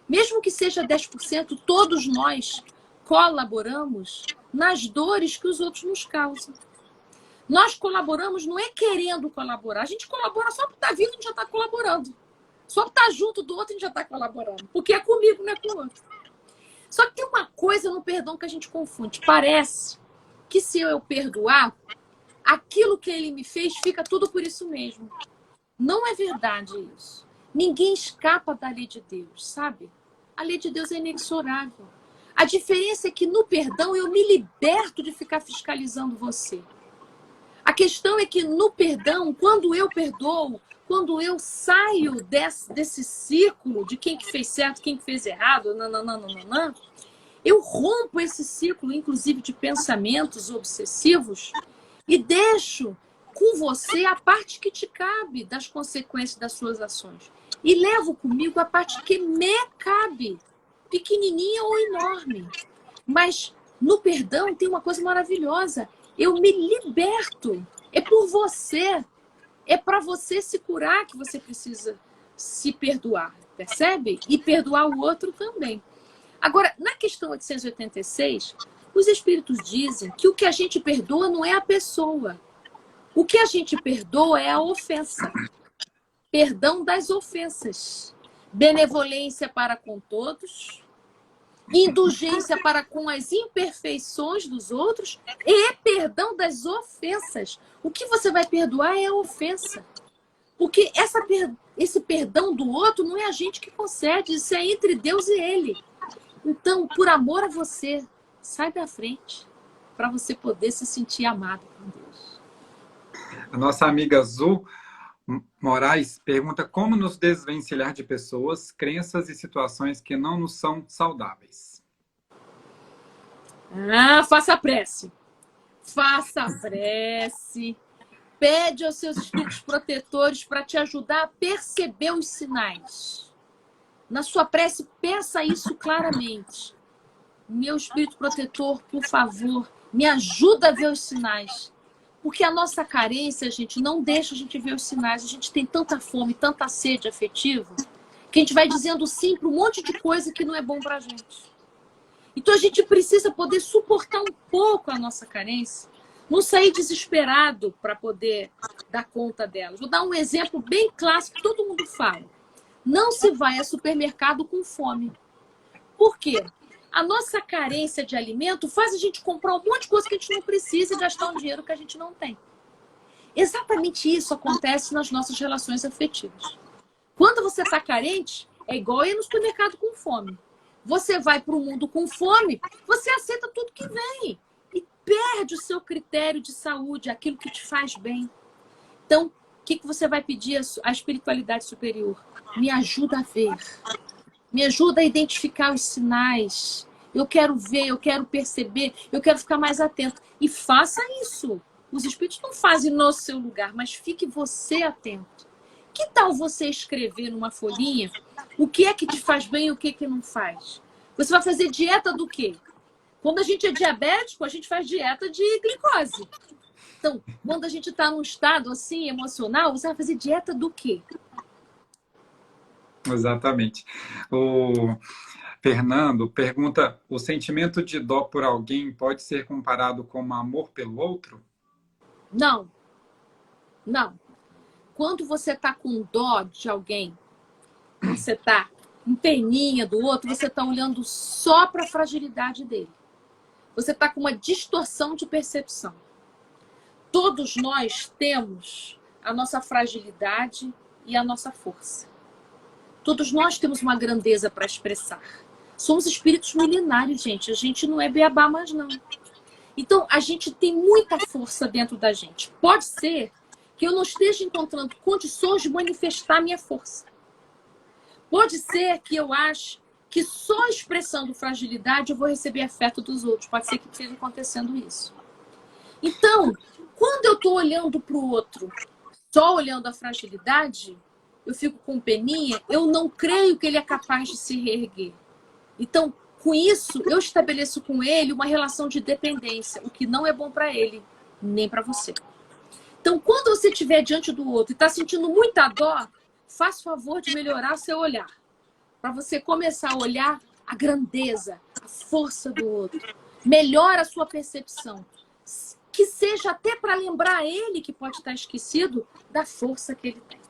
Mesmo que seja 10%, todos nós colaboramos nas dores que os outros nos causam. Nós colaboramos, não é querendo colaborar. A gente colabora só por estar vivo, a gente já está colaborando. Só por estar junto do outro, a gente já está colaborando. Porque é comigo, não é com o outro. Só que tem uma coisa no perdão que a gente confunde. Parece que se eu perdoar, aquilo que ele me fez fica tudo por isso mesmo. Não é verdade isso. Ninguém escapa da lei de Deus, sabe? A lei de Deus é inexorável. A diferença é que no perdão eu me liberto de ficar fiscalizando você. A questão é que no perdão, quando eu perdoo, quando eu saio desse ciclo de quem que fez certo, quem que fez errado, nananana, eu rompo esse ciclo, inclusive de pensamentos obsessivos, e deixo com você a parte que te cabe das consequências das suas ações. E levo comigo a parte que me cabe, pequenininha ou enorme. Mas no perdão tem uma coisa maravilhosa. Eu me liberto. É por você. É para você se curar que você precisa se perdoar. Percebe? E perdoar o outro também. Agora, na questão 886, os espíritos dizem que o que a gente perdoa não é a pessoa. O que a gente perdoa é a ofensa. Perdão das ofensas. Benevolência para com todos. Indulgência para com as imperfeições dos outros. E perdão das ofensas. O que você vai perdoar é a ofensa. Porque esse perdão do outro não é a gente que concede. Isso é entre Deus e ele. Então, por amor a você, sai da frente. Para você poder se sentir amado por Deus. A nossa amiga Azul Moraes pergunta como nos desvencilhar de pessoas, crenças e situações que não nos são saudáveis. Faça a prece. Faça a prece. Pede aos seus espíritos protetores para te ajudar a perceber os sinais. Na sua prece, peça isso claramente. Meu espírito protetor, por favor, me ajuda a ver os sinais. Porque a nossa carência, gente, não deixa a gente ver os sinais. A gente tem tanta fome, tanta sede afetiva, que a gente vai dizendo sim para um monte de coisa que não é bom para a gente. Então a gente precisa poder suportar um pouco a nossa carência, não sair desesperado para poder dar conta delas. Vou dar um exemplo bem clássico que todo mundo fala. Não se vai ao supermercado com fome. Por quê? A nossa carência de alimento faz a gente comprar um monte de coisa que a gente não precisa e gastar um dinheiro que a gente não tem. Exatamente isso acontece nas nossas relações afetivas. Quando você está carente, é igual ir no supermercado com fome. Você vai para o mundo com fome, você aceita tudo que vem e perde o seu critério de saúde, aquilo que te faz bem. Então, o que você vai pedir à espiritualidade superior? Me ajuda a ver. Me ajuda a identificar os sinais. Eu quero ver, eu quero perceber, eu quero ficar mais atento. E faça isso. Os espíritos não fazem no seu lugar, mas fique você atento. Que tal você escrever numa folhinha o que é que te faz bem e o que é que não faz? Você vai fazer dieta do quê? Quando a gente é diabético, a gente faz dieta de glicose. Então, quando a gente está num estado assim, emocional, você vai fazer dieta do quê? Exatamente. O Fernando pergunta, o sentimento de dó por alguém pode ser comparado com amor pelo outro? Não. Não. Quando você está com dó de alguém, você está em peninha do outro, você está olhando só para a fragilidade dele. Você está com uma distorção de percepção. Todos nós temos a nossa fragilidade e a nossa força. Todos nós temos uma grandeza para expressar. Somos espíritos milenários, gente. A gente não é beabá mais, não. Então, a gente tem muita força dentro da gente. Pode ser que eu não esteja encontrando condições de manifestar minha força. Pode ser que eu ache que só expressando fragilidade eu vou receber afeto dos outros. Pode ser que esteja acontecendo isso. Então, quando eu estou olhando para o outro, só olhando a fragilidade, eu fico com peninha, eu não creio que ele é capaz de se reerguer. Então, com isso, eu estabeleço com ele uma relação de dependência, o que não é bom para ele, nem para você. Então, quando você estiver diante do outro e está sentindo muita dó, faça o favor de melhorar o seu olhar. Para você começar a olhar a grandeza, a força do outro. melhora a sua percepção. Que seja até para lembrar ele, que pode estar esquecido, da força que ele tem.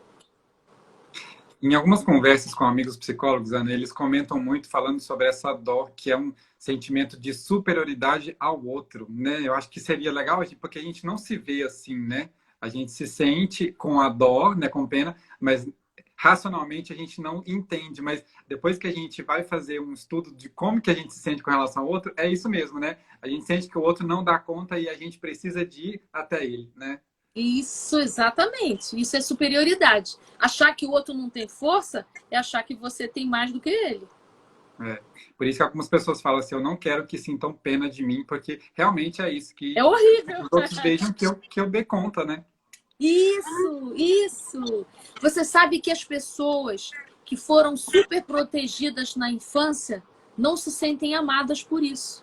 Em algumas conversas com amigos psicólogos, Ana, eles comentam muito falando sobre essa dor, que é um sentimento de superioridade ao outro, né? Eu acho que seria legal, porque a gente não se vê assim, né? A gente se sente com a dor, né, com pena, mas racionalmente a gente não entende. Mas depois que a gente vai fazer um estudo de como que a gente se sente com relação ao outro, é isso mesmo, né? A gente sente que o outro não dá conta e a gente precisa de ir até ele, né? Isso, exatamente. Isso é superioridade. Achar que o outro não tem força é achar que você tem mais do que ele. É. Por isso que algumas pessoas falam assim, eu não quero que sintam pena de mim, porque realmente é isso, que é horrível. os outros vejam que eu dê conta, né? Isso. Você sabe que as pessoas que foram super protegidas na infância não se sentem amadas por isso.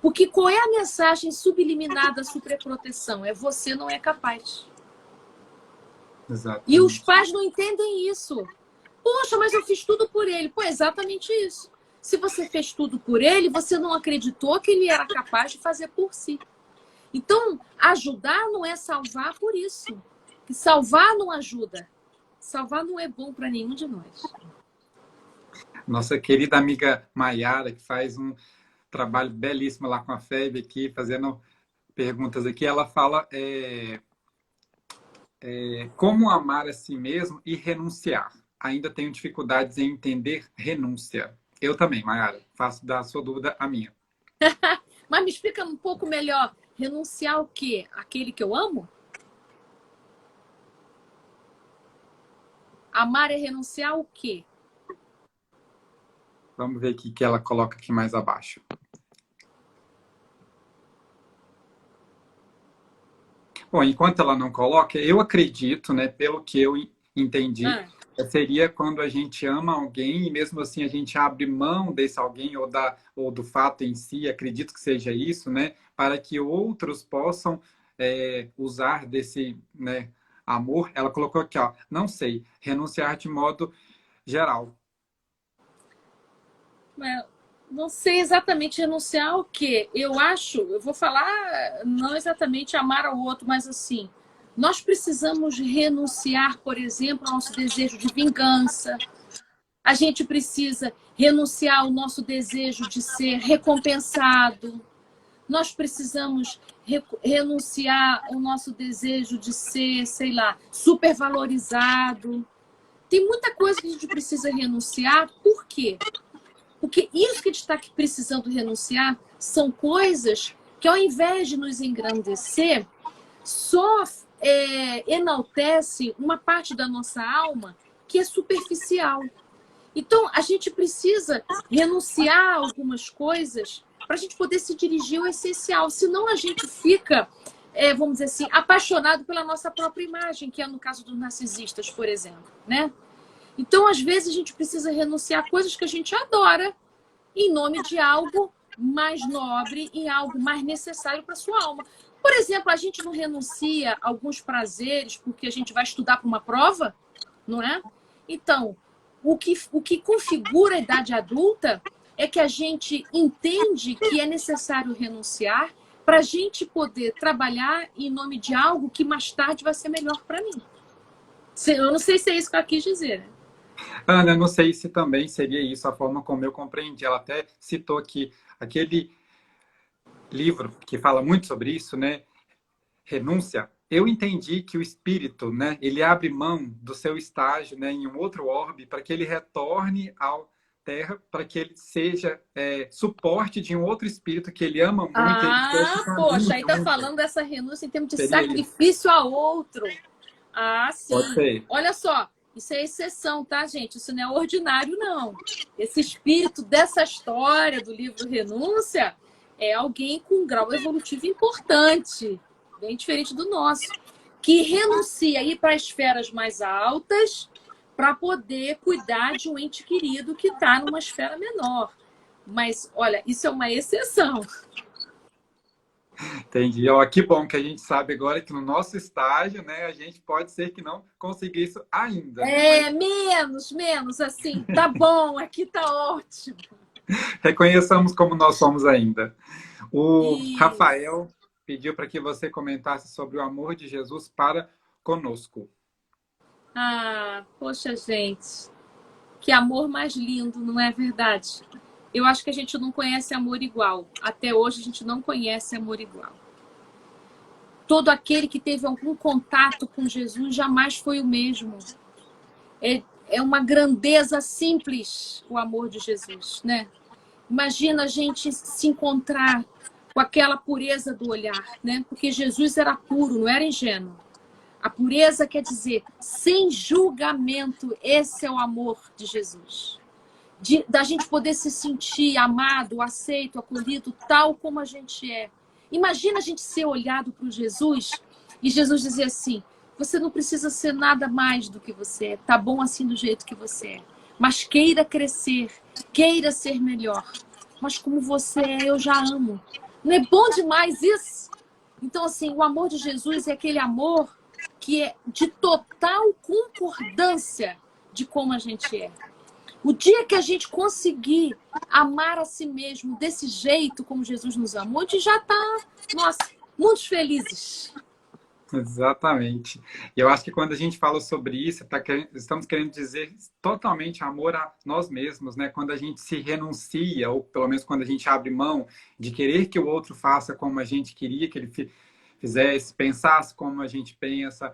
Porque qual é a mensagem subliminar da superproteção? É você não é capaz. Exatamente. E os pais não entendem isso. Poxa, mas eu fiz tudo por ele. Pô, é exatamente isso. Se você fez tudo por ele, você não acreditou que ele era capaz de fazer por si. Então, ajudar não é salvar por isso. E salvar não ajuda. Salvar não é bom para nenhum de nós. Nossa querida amiga Maiara, que faz um trabalho belíssimo lá com a FEB aqui, fazendo perguntas aqui, ela fala como amar a si mesmo e renunciar. Ainda tenho dificuldades em entender renúncia. Eu também, Maiara, faço da sua dúvida a minha. Mas me explica um pouco melhor. Renunciar ao quê? Aquele que eu amo? Amar é renunciar ao quê? Vamos ver aqui que ela coloca aqui mais abaixo. Bom, enquanto ela não coloca, eu acredito, né, pelo que eu entendi, seria quando a gente ama alguém e mesmo assim a gente abre mão desse alguém ou do fato em si, acredito que seja isso, né, para que outros possam usar desse, né, amor. Ela colocou aqui, ó, não sei, renunciar de modo geral. Não sei exatamente renunciar ao quê. Eu vou falar não exatamente amar ao outro, mas assim, nós precisamos renunciar, por exemplo, ao nosso desejo de vingança. A gente precisa renunciar ao nosso desejo de ser recompensado. Nós precisamos renunciar ao nosso desejo de ser, sei lá, supervalorizado. Tem muita coisa que a gente precisa renunciar. Por quê? Porque isso que a gente está precisando renunciar são coisas que, ao invés de nos engrandecer, só enaltece uma parte da nossa alma que é superficial. Então, a gente precisa renunciar a algumas coisas para a gente poder se dirigir ao essencial. Senão, a gente fica, vamos dizer assim, apaixonado pela nossa própria imagem, que é no caso dos narcisistas, por exemplo, né? Então, às vezes, a gente precisa renunciar a coisas que a gente adora em nome de algo mais nobre e algo mais necessário para a sua alma. Por exemplo, a gente não renuncia a alguns prazeres porque a gente vai estudar para uma prova, não é? Então, o que configura a idade adulta é que a gente entende que é necessário renunciar para a gente poder trabalhar em nome de algo que mais tarde vai ser melhor para mim. Eu não sei se é isso que ela quis dizer, né? Ana, não sei se também seria isso a forma como eu compreendi. Ela até citou aqui aquele livro que fala muito sobre isso, né? Renúncia. Eu entendi que o espírito, né? Ele abre mão do seu estágio, né? Em um outro orbe para que ele retorne à Terra, para que ele seja suporte de um outro espírito que ele ama muito. Poxa, aí tá falando dessa renúncia em termos de sacrifício a outro. Ah, sim. Pode ser. Olha só. Isso é exceção, tá, gente? Isso não é ordinário, não. Esse espírito dessa história do livro Renúncia é alguém com um grau evolutivo importante, bem diferente do nosso, que renuncia a ir para esferas mais altas para poder cuidar de um ente querido que está numa esfera menor. Mas, olha, isso é uma exceção. Entendi. Ó, que bom que a gente sabe agora que no nosso estágio, né, a gente pode ser que não consiga isso ainda. Menos, assim, tá bom, aqui tá ótimo. Reconheçamos como nós somos ainda. O E, Rafael pediu para que você comentasse sobre o amor de Jesus para conosco. poxa, gente, que amor mais lindo, não é verdade? Eu acho que a gente não conhece amor igual. Até hoje a gente não conhece amor igual. Todo aquele que teve algum contato com Jesus jamais foi o mesmo. É uma grandeza simples o amor de Jesus, né? Imagina a gente se encontrar com aquela pureza do olhar, né? Porque Jesus era puro, não era ingênuo. A pureza quer dizer sem julgamento. Esse é o amor de Jesus. Da gente poder se sentir amado, aceito, acolhido, tal como a gente é. Imagina a gente ser olhado por Jesus e Jesus dizer assim: você não precisa ser nada mais do que você é, tá bom assim do jeito que você é. Mas queira crescer, queira ser melhor. Mas como você é, eu já amo. Não é bom demais isso? Então, assim, o amor de Jesus é aquele amor que é de total concordância de como a gente é. O dia que a gente conseguir amar a si mesmo desse jeito como Jesus nos amou, a gente já está, nossa, muito felizes. Exatamente. E eu acho que quando a gente fala sobre isso, estamos querendo dizer totalmente amor a nós mesmos, né? Quando a gente se renuncia, ou pelo menos quando a gente abre mão de querer que o outro faça como a gente queria que ele fizesse, pensasse como a gente pensa,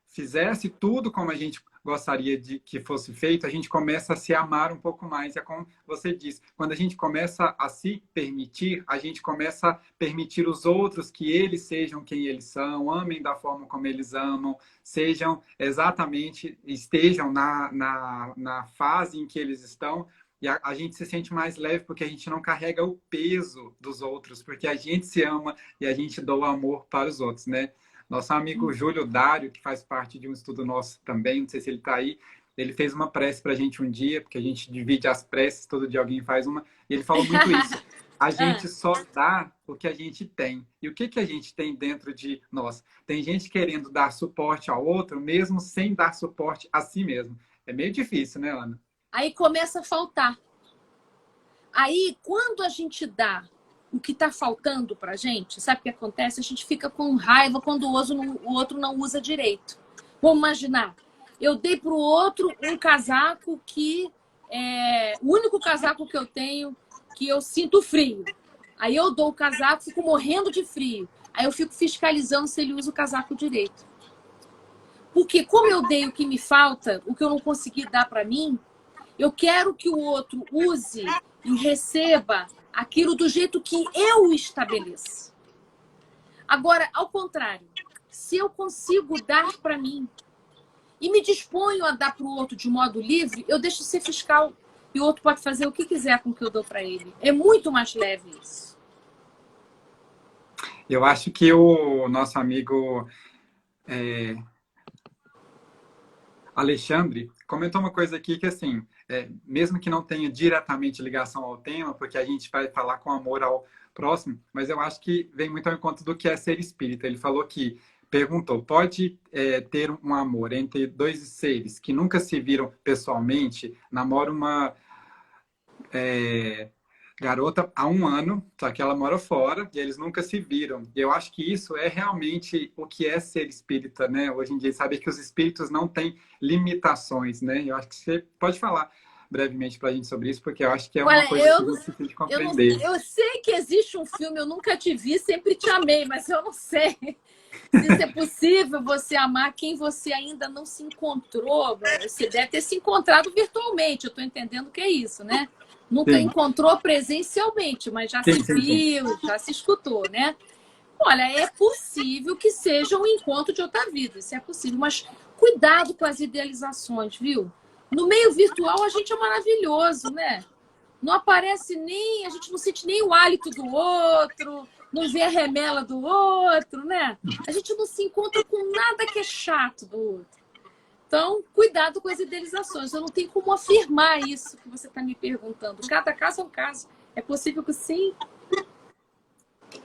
fizesse tudo como a gente gostaria de que fosse feito, a gente começa a se amar um pouco mais. É como você disse, quando a gente começa a se permitir, a gente começa a permitir os outros que eles sejam quem eles são, amem da forma como eles amam, sejam exatamente, estejam na fase em que eles estão. E a gente se sente mais leve porque a gente não carrega o peso dos outros, porque a gente se ama e a gente doa amor para os outros, né? Nosso amigo Júlio Dário, que faz parte de um estudo nosso também, não sei se ele está aí, ele fez uma prece para a gente um dia, porque a gente divide as preces, todo dia alguém faz uma, e ele falou muito isso. A gente só dá o que a gente tem. E o que, que a gente tem dentro de nós? Tem gente querendo dar suporte ao outro, mesmo sem dar suporte a si mesmo. É meio difícil, né, Ana? Aí começa a faltar. Aí, quando a gente dá o que está faltando para a gente, sabe o que acontece? A gente fica com raiva quando o outro não usa direito. Vamos imaginar, eu dei para o outro um casaco que é o único casaco que eu tenho que eu sinto frio. Aí eu dou o casaco, fico morrendo de frio. Aí eu fico fiscalizando se ele usa o casaco direito. Porque como eu dei o que me falta, o que eu não consegui dar para mim, eu quero que o outro use e receba aquilo do jeito que eu estabeleço. Agora, ao contrário, se eu consigo dar para mim e me disponho a dar para o outro de modo livre, eu deixo de ser fiscal e o outro pode fazer o que quiser com o que eu dou para ele. É muito mais leve isso. Eu acho que o nosso amigo Alexandre comentou uma coisa aqui que, assim, mesmo que não tenha diretamente ligação ao tema, porque a gente vai falar com amor ao próximo, mas eu acho que vem muito ao encontro do que é ser espírita. Ele falou que, perguntou, pode ter um amor entre dois seres que nunca se viram pessoalmente, namora uma garota há um ano, só que ela mora fora e eles nunca se viram. E eu acho que isso é realmente o que é ser espírita, né? Hoje em dia, saber que os espíritos não têm limitações, né? Eu acho que você pode falar brevemente para a gente sobre isso, porque eu acho que é uma Olha, coisa que é difícil de eu, não, compreender. eu sei que existe um filme, eu nunca te vi, sempre te amei, mas eu não sei se isso é possível, você amar quem você ainda não se encontrou. Você deve ter se encontrado virtualmente, eu estou entendendo que é isso, né? Nunca Sim, encontrou presencialmente, mas já se sim. viu, já se escutou, né? Olha, é possível que seja um encontro de outra vida, isso é possível, mas cuidado com as idealizações, viu? No meio virtual a gente é maravilhoso, né? Não aparece nem, a gente não sente nem o hálito do outro, não vê a remela do outro, né? A gente não se encontra com nada que é chato do outro. Então, cuidado com as idealizações. Eu não tenho como afirmar isso que você está me perguntando. Cada caso é um caso. É possível que sim.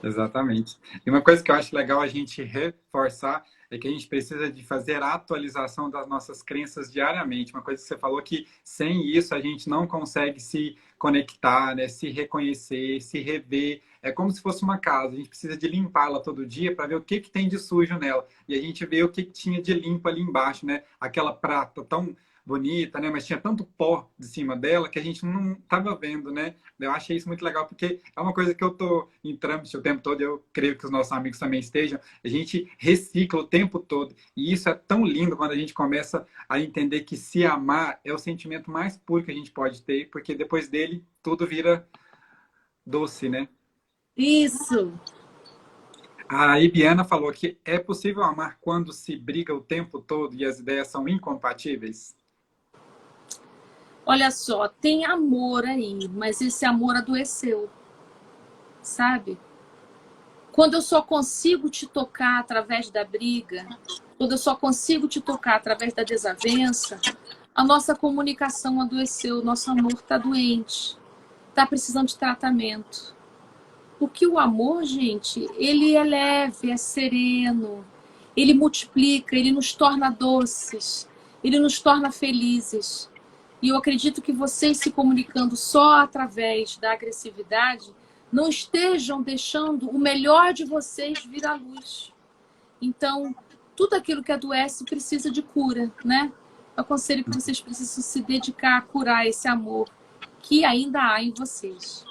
Exatamente. E uma coisa que eu acho legal a gente reforçar é que a gente precisa de fazer a atualização das nossas crenças diariamente. Uma coisa que você falou que sem isso a gente não consegue se conectar, né? Se reconhecer, se rever. É como se fosse uma casa. A gente precisa de limpá-la todo dia para ver o que que tem de sujo nela. E a gente vê o que que tinha de limpo ali embaixo, né? Aquela prata tão bonita, né? Mas tinha tanto pó de cima dela que a gente não estava vendo, né? Eu achei isso muito legal porque é uma coisa que eu tô em trâmite o tempo todo. Eu creio que os nossos amigos também estejam. A gente recicla o tempo todo e isso é tão lindo quando a gente começa a entender que se amar é o sentimento mais puro que a gente pode ter, porque depois dele tudo vira doce, né? Isso. A Ibiana falou que é possível amar quando se briga o tempo todo e as ideias são incompatíveis. Olha só, tem amor aí, mas esse amor adoeceu, sabe? Quando eu só consigo te tocar através da briga, quando eu só consigo te tocar através da desavença, a nossa comunicação adoeceu, o nosso amor está doente, está precisando de tratamento. Porque o amor, gente, ele é leve, é sereno, ele multiplica, ele nos torna doces, ele nos torna felizes. E eu acredito que vocês se comunicando só através da agressividade não estejam deixando o melhor de vocês vir à luz. Então, tudo aquilo que adoece precisa de cura, né? Eu aconselho que vocês precisam se dedicar a curar esse amor que ainda há em vocês.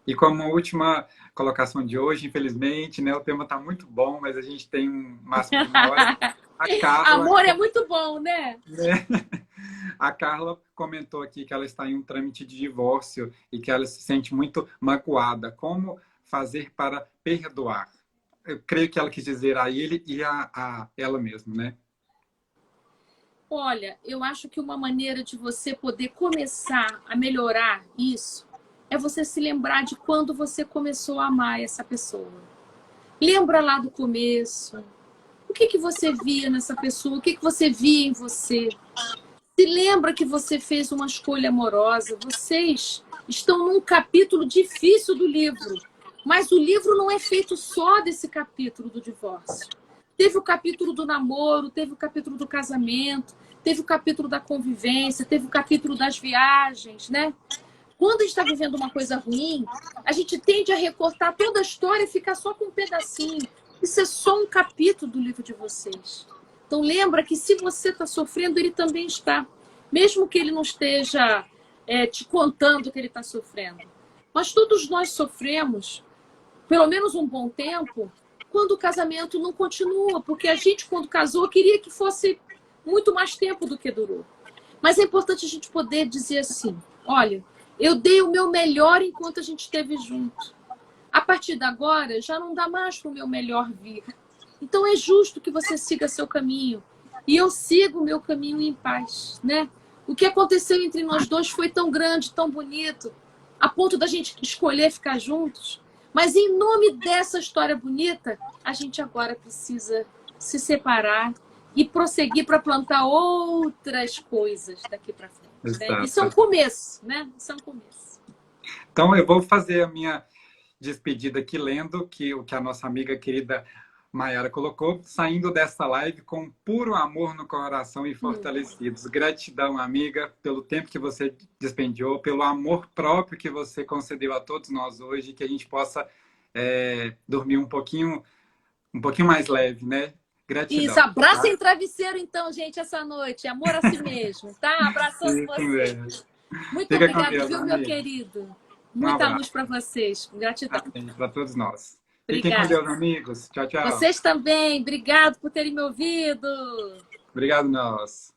E como última colocação de hoje, infelizmente, né, o tema está muito bom, mas a gente tem um máximo de uma hora. A Carla, Amor é muito bom, né? né? A Carla comentou aqui que ela está em um trâmite de divórcio e que ela se sente muito magoada. Como fazer para perdoar? Eu creio que ela quis dizer a ele e a ela mesma, né? Olha, eu acho que uma maneira de você poder começar a melhorar isso é você se lembrar de quando você começou a amar essa pessoa. Lembra lá do começo. O que que você via nessa pessoa? O que que você via em você? Se lembra que você fez uma escolha amorosa. Vocês estão num capítulo difícil do livro. Mas o livro não é feito só desse capítulo do divórcio. Teve o capítulo do namoro, teve o capítulo do casamento, teve o capítulo da convivência, teve o capítulo das viagens, né? Quando a gente está vivendo uma coisa ruim, a gente tende a recortar toda a história e ficar só com um pedacinho. Isso é só um capítulo do livro de vocês. Então lembra que se você está sofrendo, ele também está. Mesmo que ele não esteja te contando que ele está sofrendo. Mas todos nós sofremos, pelo menos um bom tempo, quando o casamento não continua. Porque a gente, quando casou, queria que fosse muito mais tempo do que durou. Mas é importante a gente poder dizer assim, olha, eu dei o meu melhor enquanto a gente esteve junto. A partir de agora, já não dá mais para o meu melhor vir. Então é justo que você siga seu caminho. E eu sigo o meu caminho em paz, né? O que aconteceu entre nós dois foi tão grande, tão bonito, a ponto da gente escolher ficar juntos. Mas em nome dessa história bonita, a gente agora precisa se separar e prosseguir para plantar outras coisas daqui para frente, né? Isso é um começo, né? Isso é um começo. Então eu vou fazer a minha despedida aqui lendo o que a nossa amiga querida Mayara colocou, saindo dessa live com puro amor no coração e fortalecidos. Gratidão, amiga, pelo tempo que você despendiou, pelo amor próprio que você concedeu a todos nós hoje, que a gente possa dormir um pouquinho mais leve, né? Gratidão. Isso, abracem travesseiro então, gente, essa noite. Amor a si mesmo, tá? Abraçando vocês. Muito obrigada, viu, meu querido? Muita luz para vocês. Gratidão. Para todos nós. Obrigada. Fiquem com Deus, amigos. Tchau, tchau. Vocês também. Obrigado por terem me ouvido. Obrigado, nós.